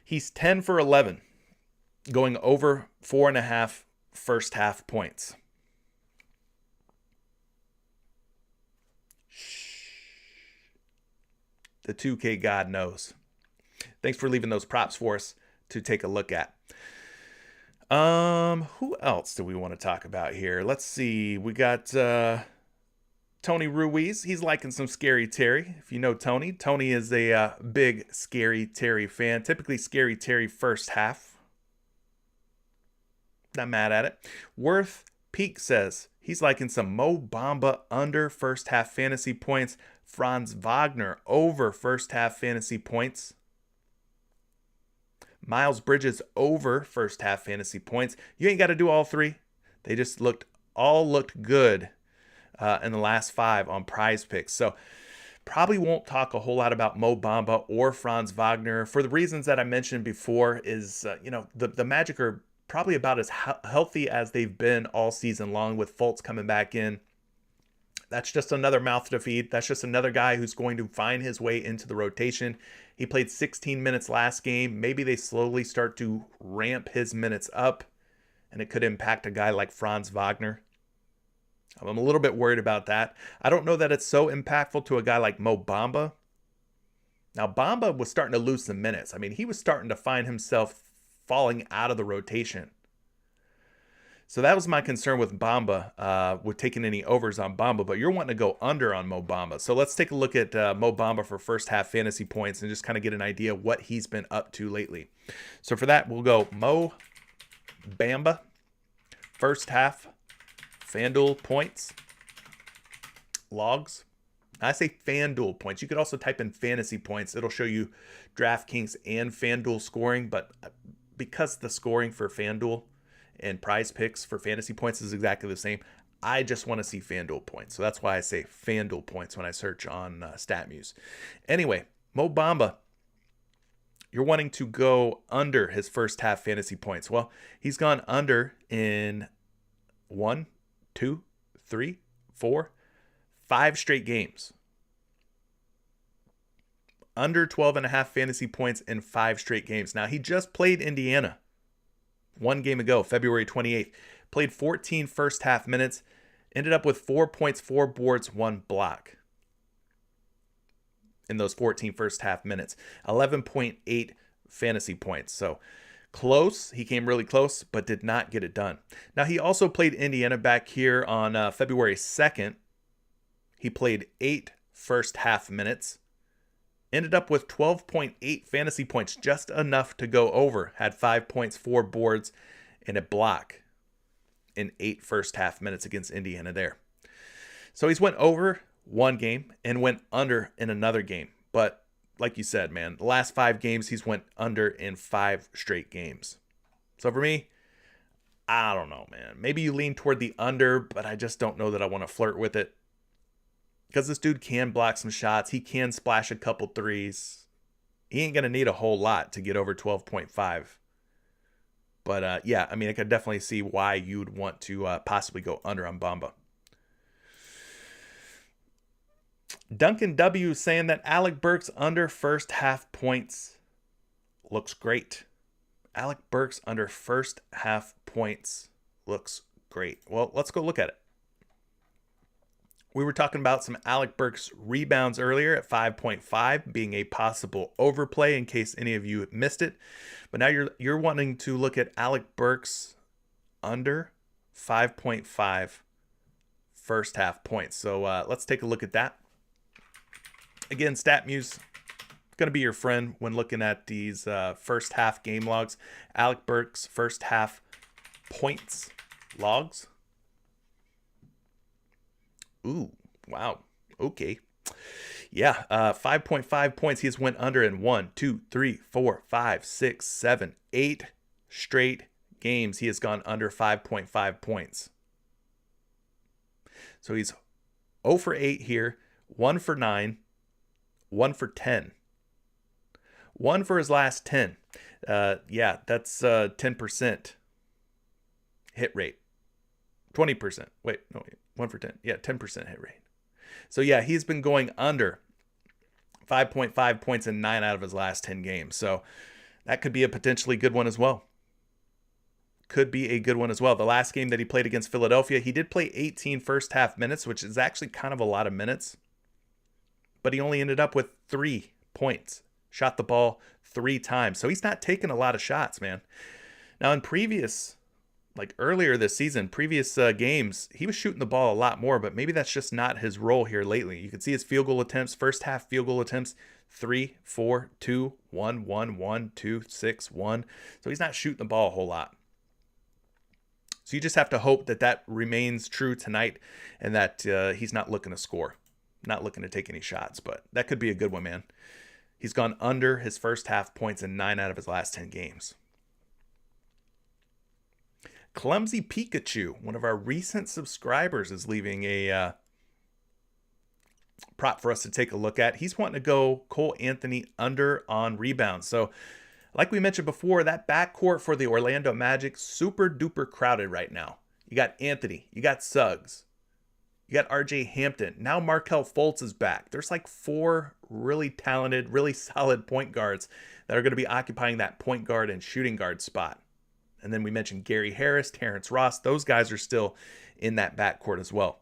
S1: He's 10 for 11, going over 4.5 first half points. The 2K God knows. Thanks for leaving those props for us to take a look at. Who else do we want to talk about here? Let's see. We got Tony Ruiz. He's liking some Scary Terry. If you know Tony is a big Scary Terry fan. Typically Scary Terry first half. Not mad at it. Worth Peak says he's liking some Mo Bamba under first half fantasy points. Franz Wagner over first half fantasy points. Miles Bridges over first half fantasy points. You ain't got to do all 3. They just looked good in the last 5 on PrizePicks. So probably won't talk a whole lot about Mo Bamba or Franz Wagner for the reasons that I mentioned before. Is the Magic are probably about as healthy as they've been all season long with Fultz coming back in. That's just another mouth to feed. That's just another guy who's going to find his way into the rotation. He played 16 minutes last game. Maybe they slowly start to ramp his minutes up, and it could impact a guy like Franz Wagner. I'm a little bit worried about that. I don't know that it's so impactful to a guy like Mo Bamba. Now, Bamba was starting to lose some minutes. I mean, he was starting to find himself falling out of the rotation. So that was my concern with Bamba, with taking any overs on Bamba, but you're wanting to go under on Mo Bamba. So let's take a look at Mo Bamba for first half fantasy points and just kind of get an idea what he's been up to lately. So for that, we'll go Mo Bamba, first half FanDuel points, logs. I say FanDuel points. You could also type in fantasy points. It'll show you DraftKings and FanDuel scoring, but because the scoring for FanDuel and PrizePicks for fantasy points is exactly the same, I just want to see FanDuel points. So that's why I say FanDuel points when I search on StatMuse. Anyway, Mo Bamba, you're wanting to go under his first half fantasy points. Well, he's gone under in 1, 2, 3, 4, 5 straight games. Under 12.5 fantasy points in 5 straight games. Now, he just played Indiana 1 game ago, February 28th. Played 14 first half minutes. Ended up with 4 points, 4 boards, 1 block in those 14 first half minutes. 11.8 fantasy points. So close. He came really close, but did not get it done. Now, he also played Indiana back here on February 2nd. He played 8 first half minutes. Ended up with 12.8 fantasy points, just enough to go over. Had 5 points, 4 boards, and a block in 8 first half minutes against Indiana there. So he's went over 1 game and went under in another game. But like you said, man, the last 5 games, he's went under in 5 straight games. So for me, I don't know, man. Maybe you lean toward the under, but I just don't know that I want to flirt with it. Because this dude can block some shots. He can splash a couple threes. He ain't going to need a whole lot to get over 12.5. But yeah, I mean, I could definitely see why you'd want to possibly go under on Bamba. Duncan W saying that Alec Burks under first half points looks great. Alec Burks under first half points looks great. Well, let's go look at it. We were talking about some Alec Burks rebounds earlier at 5.5 being a possible overplay in case any of you missed it. But now you're wanting to look at Alec Burks under 5.5 first half points. So let's take a look at that. Again, StatMuse going to be your friend when looking at these first half game logs. Alec Burks first half points logs. Ooh, wow. Okay. Yeah, 5.5 points. He has went under in 1, 2, 3, 4, 5, 6, 7, 8 straight games. He has gone under 5.5 points. So he's 0 for 8 here, 1 for 9, 1 for 10. 1 for his last 10. Yeah, that's 10% hit rate. 20%. Wait, no, 1 for 10. Yeah, 10% hit rate. So yeah, he's been going under 5.5 points in 9 out of his last 10 games. So that could be a potentially good one as well. Could be a good one as well. The last game that he played against Philadelphia, he did play 18 first half minutes, which is actually kind of a lot of minutes. But he only ended up with 3 points. Shot the ball 3 times. So he's not taking a lot of shots, man. Now in previous, like earlier this season, previous games, he was shooting the ball a lot more, but maybe that's just not his role here lately. You can see his field goal attempts, first half field goal attempts, 3, 4, 2, 1, 1, 1, 2, 6, 1. So he's not shooting the ball a whole lot. So you just have to hope that that remains true tonight and that he's not looking to score, not looking to take any shots, but that could be a good one, man. He's gone under his first half points in 9 out of his last 10 games. Clumsy Pikachu, one of our recent subscribers, is leaving a prop for us to take a look at. He's wanting to go Cole Anthony under on rebounds. So like we mentioned before, that backcourt for the Orlando Magic, super duper crowded right now. You got Anthony, you got Suggs, you got RJ Hampton. Now Markelle Fultz is back. There's like 4 really talented, really solid point guards that are going to be occupying that point guard and shooting guard spot. And then we mentioned Gary Harris, Terrence Ross. Those guys are still in that backcourt as well.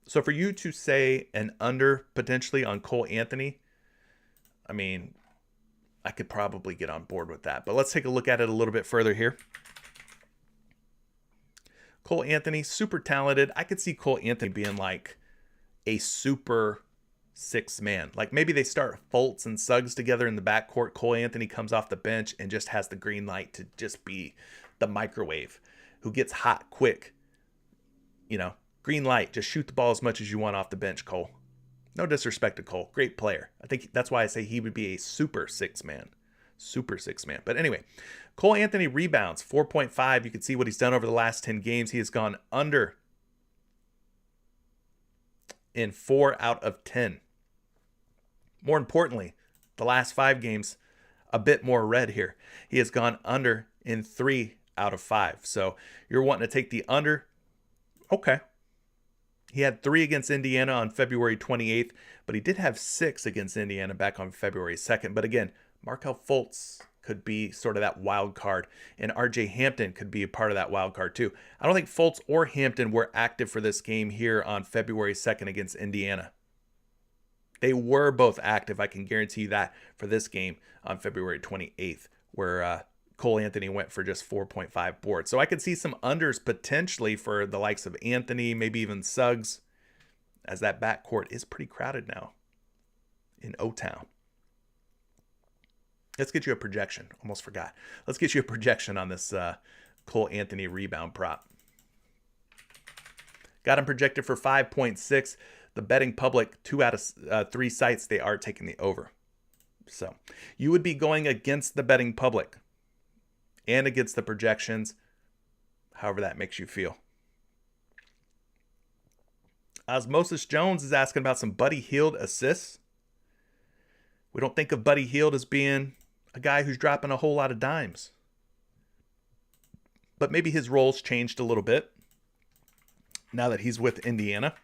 S1: So for you to say an under potentially on Cole Anthony, I mean, I could probably get on board with that. But let's take a look at it a little bit further here. Cole Anthony, super talented. I could see Cole Anthony being like a super 6 man. Like maybe they start Fultz and Suggs together in the backcourt. Cole Anthony comes off the bench and just has the green light to just be the microwave who gets hot quick. You know, green light, just shoot the ball as much as you want off the bench, Cole. No disrespect to Cole. Great player. I think that's why I say he would be a super 6 man. Super 6 man. But anyway, Cole Anthony rebounds 4.5. You can see what he's done over the last 10 games. He has gone under in 4 out of 10. More importantly, the last 5 games, a bit more red here. He has gone under in 3 out of 5. So you're wanting to take the under Okay. He had 3 against Indiana on February 28th, but he did have 6 against Indiana back on February 2nd. But again, Markelle Fultz could be sort of that wild card, and RJ Hampton could be a part of that wild card too. I don't think Fultz or Hampton were active for this game here on February 2nd against Indiana. They were both active, I can guarantee you that, for this game on February 28th, where Cole Anthony went for just 4.5 boards. So I could see some unders potentially for the likes of Anthony, maybe even Suggs, as that backcourt is pretty crowded now in O-Town. Let's get you a projection. Almost forgot. Let's get you a projection on this Cole Anthony rebound prop. Got him projected for 5.6. The betting public, 2 out of 3 sites, they are taking the over. So you would be going against the betting public and against the projections, however that makes you feel. Osmosis Jones is asking about some Buddy Hield assists. We don't think of Buddy Hield as being a guy who's dropping a whole lot of dimes, but maybe his role's changed a little bit now that he's with Indiana.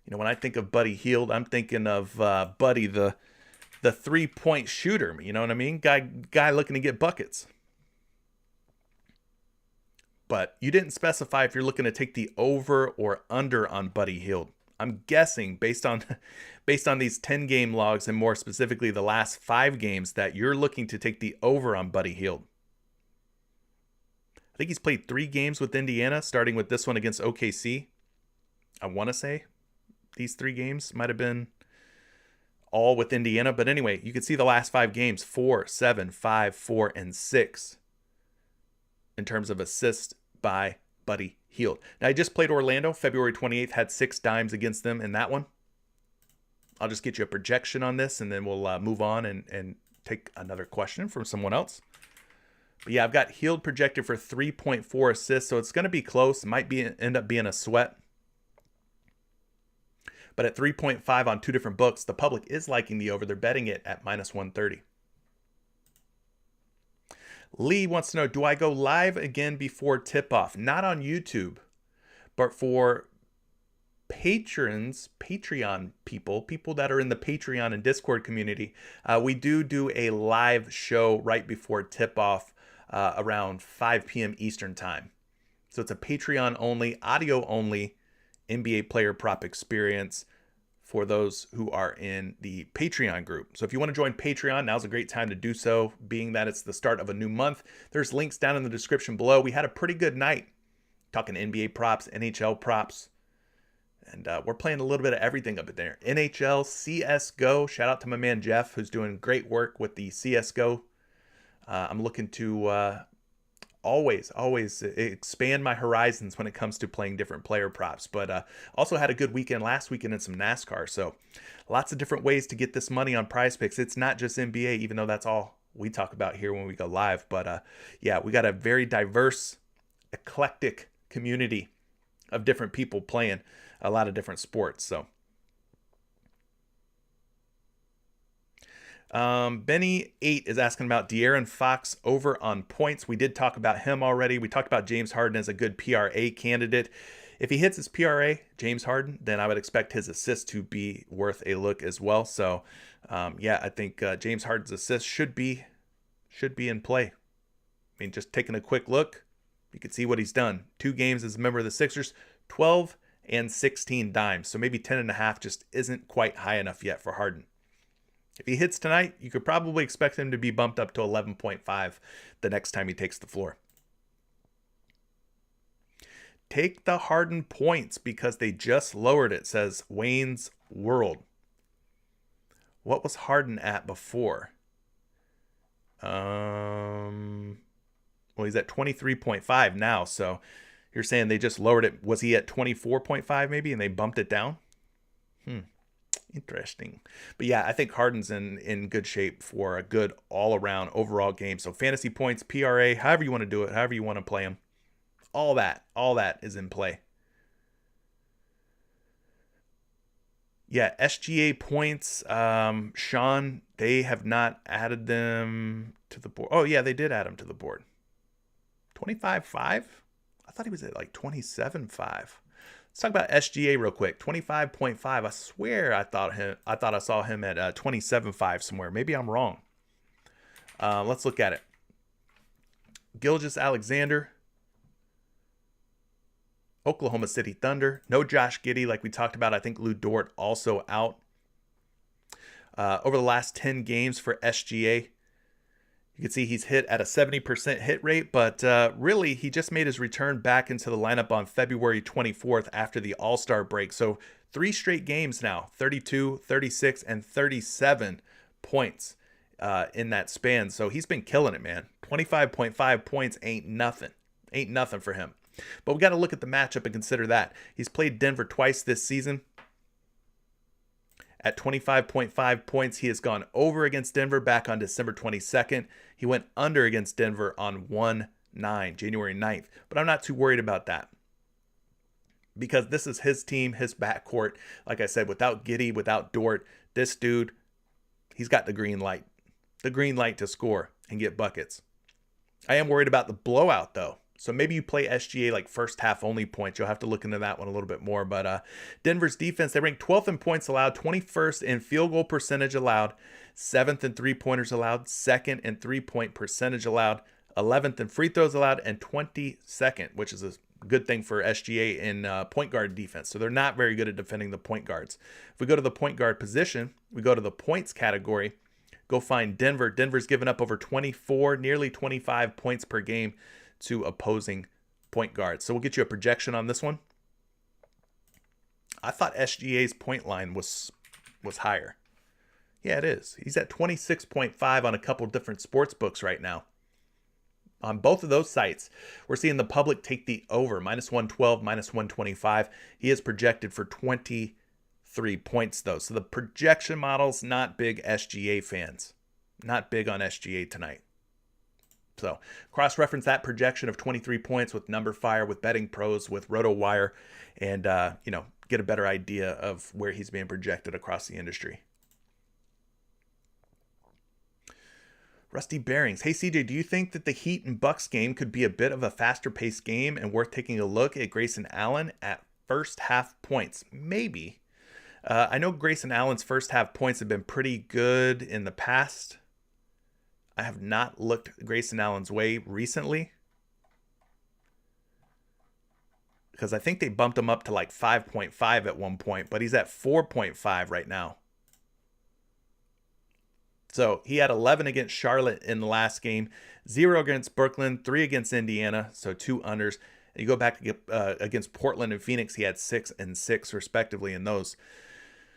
S1: You know, when I think of Buddy Hield, I'm thinking of Buddy, the 3-point shooter. You know what I mean? Guy looking to get buckets. But you didn't specify if you're looking to take the over or under on Buddy Hield. I'm guessing based on these 10-game logs, and more specifically the last 5 games, that you're looking to take the over on Buddy Hield. I think he's played 3 games with Indiana, starting with this one against OKC. I want to say these 3 games might have been all with Indiana. But anyway, you can see the last 5 games, 4, 7, 5, 4, and 6 in terms of assists by Buddy Hield. Now, I just played Orlando, February 28th, had 6 dimes against them in that one. I'll just get you a projection on this, and then we'll move on and take another question from someone else. But yeah, I've got Hield projected for 3.4 assists, so it's going to be close. Might end up being a sweat. But at 3.5 on 2 different books, the public is liking the over. They're betting it at -130. Lee wants to know, do I go live again before tip-off? Not on YouTube, but for patrons, Patreon people that are in the Patreon and Discord community, we do a live show right before tip-off around 5 p.m. Eastern time. So it's a Patreon only, audio only NBA player prop experience for those who are in the Patreon group. So if you want to join Patreon, now's a great time to do so, being that it's the start of a new month. There's links down in the description below. We had a pretty good night talking NBA props, NHL props, and we're playing a little bit of everything up in there. NHL, CSGO, shout out to my man Jeff, who's doing great work with the CSGO. I'm looking to always expand my horizons when it comes to playing different player props. But also had a good weekend last weekend in some NASCAR. So lots of different ways to get this money on PrizePicks. It's not just NBA, even though that's all we talk about here when we go live. But yeah, we got a very diverse, eclectic community of different people playing a lot of different sports. So Benny 8 is asking about De'Aaron Fox over on points. We did talk about him already. We talked about James Harden as a good PRA candidate. If he hits his PRA, James Harden, then I would expect his assist to be worth a look as well. So yeah, I think James Harden's assist should be in play. I mean, just taking a quick look, you can see what he's done. 2 games as a member of the Sixers, 12 and 16 dimes. So maybe 10.5 just isn't quite high enough yet for Harden. If he hits tonight, you could probably expect him to be bumped up to 11.5 the next time he takes the floor. Take the Harden points because they just lowered it, says Wayne's World. What was Harden at before? Well, he's at 23.5 now, so you're saying they just lowered it. Was he at 24.5 maybe and they bumped it down? Interesting. But yeah, I think Harden's in good shape for a good all-around overall game. So fantasy points, PRA, however you want to do it, however you want to play him, all that is in play. Yeah, SGA points, Sean, they have not added them to the board. Oh yeah, they did add them to the board. 25.5? I thought he was at like 27.5. Let's talk about SGA real quick. 25.5. I swear I thought I saw him at 27.5 somewhere. Maybe I'm wrong. Let's look at it. Gilgeous-Alexander, Oklahoma City Thunder. No Josh Giddey like we talked about. I think Lou Dort also out. Over the last 10 games for SGA, you can see he's hit at a 70% hit rate, but really he just made his return back into the lineup on February 24th after the All-Star break. So 3 straight games now, 32, 36, and 37 points in that span. So he's been killing it, man. 25.5 points ain't nothing. Ain't nothing for him. But we got to look at the matchup and consider that. He's played Denver twice this season. At 25.5 points, he has gone over against Denver back on December 22nd. He went under against Denver on 1-9, January 9th. But I'm not too worried about that, because this is his team, his backcourt. Like I said, without Giddey, without Dort, this dude, he's got the green light. The green light to score and get buckets. I am worried about the blowout, though. So maybe you play SGA like first half only points. You'll have to look into that one a little bit more. But Denver's defense, they rank 12th in points allowed, 21st in field goal percentage allowed, 7th in three-pointers allowed, 2nd in three-point percentage allowed, 11th in free throws allowed, and 22nd, which is a good thing for SGA in point guard defense. So they're not very good at defending the point guards. If we go to the point guard position, we go to the points category, go find Denver. Denver's given up over 24, nearly 25 points per game to opposing point guards. So we'll get you a projection on this one. I thought SGA's point line was higher. Yeah, it is. He's at 26.5 on a couple different sports books right now. On both of those sites, we're seeing the public take the over, -112, -125. He is projected for 23 points, though. So the projection model's not big SGA fans. Not big on SGA tonight. So cross-reference that projection of 23 points with NumberFire, with Betting Pros, with RotoWire, and get a better idea of where he's being projected across the industry. Rusty Bearings. Hey, CJ, do you think that the Heat and Bucks game could be a bit of a faster-paced game and worth taking a look at Grayson Allen at first half points? Maybe. I know Grayson Allen's first half points have been pretty good in the past. I have not looked Grayson Allen's way recently, because I think they bumped him up to like 5.5 at one point, but he's at 4.5 right now. So he had 11 against Charlotte in the last game, 0 against Brooklyn, 3 against Indiana, so 2 unders. And you go back to against Portland and Phoenix, he had 6 and 6 respectively in those.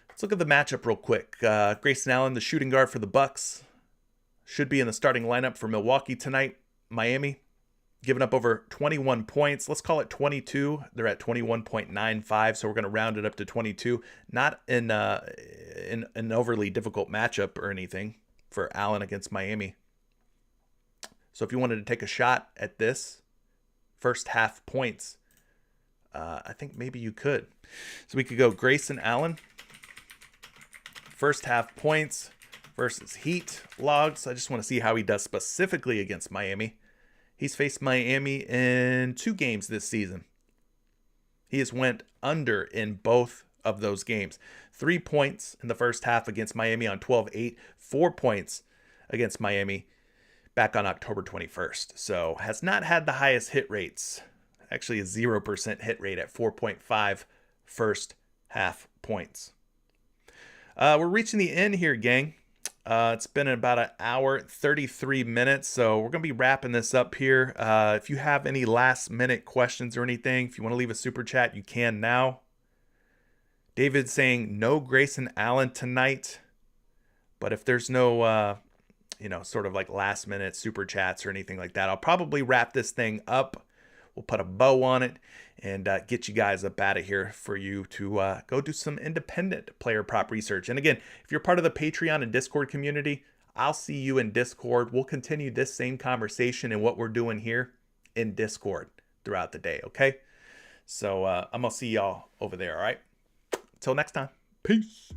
S1: Let's look at the matchup real quick. Grayson Allen, the shooting guard for the Bucks, should be in the starting lineup for Milwaukee tonight. Miami, giving up over 21 points. Let's call it 22. They're at 21.95, so we're going to round it up to 22. Not in an overly difficult matchup or anything for Allen against Miami. So if you wanted to take a shot at this first half points, I think maybe you could. So we could go Grayson Allen, first half points versus Heat logs. I just want to see how he does specifically against Miami. He's faced Miami in 2 games this season. He has went under in both of those games. 3 points in the first half against Miami on 12-8. 4 points against Miami back on October 21st. So has not had the highest hit rates. Actually a 0% hit rate at 4.5 first half points. We're reaching the end here, gang. It's been about an hour, 33 minutes, so we're going to be wrapping this up here. If you have any last-minute questions or anything, if you want to leave a super chat, you can now. David saying no Grayson Allen tonight, but if there's no, sort of like last-minute super chats or anything like that, I'll probably wrap this thing up. We'll put a bow on it and get you guys up out of here for you to go do some independent player prop research. And again, if you're part of the Patreon and Discord community, I'll see you in Discord. We'll continue this same conversation and what we're doing here in Discord throughout the day, okay? So I'm going to see y'all over there, all right? Until next time, peace.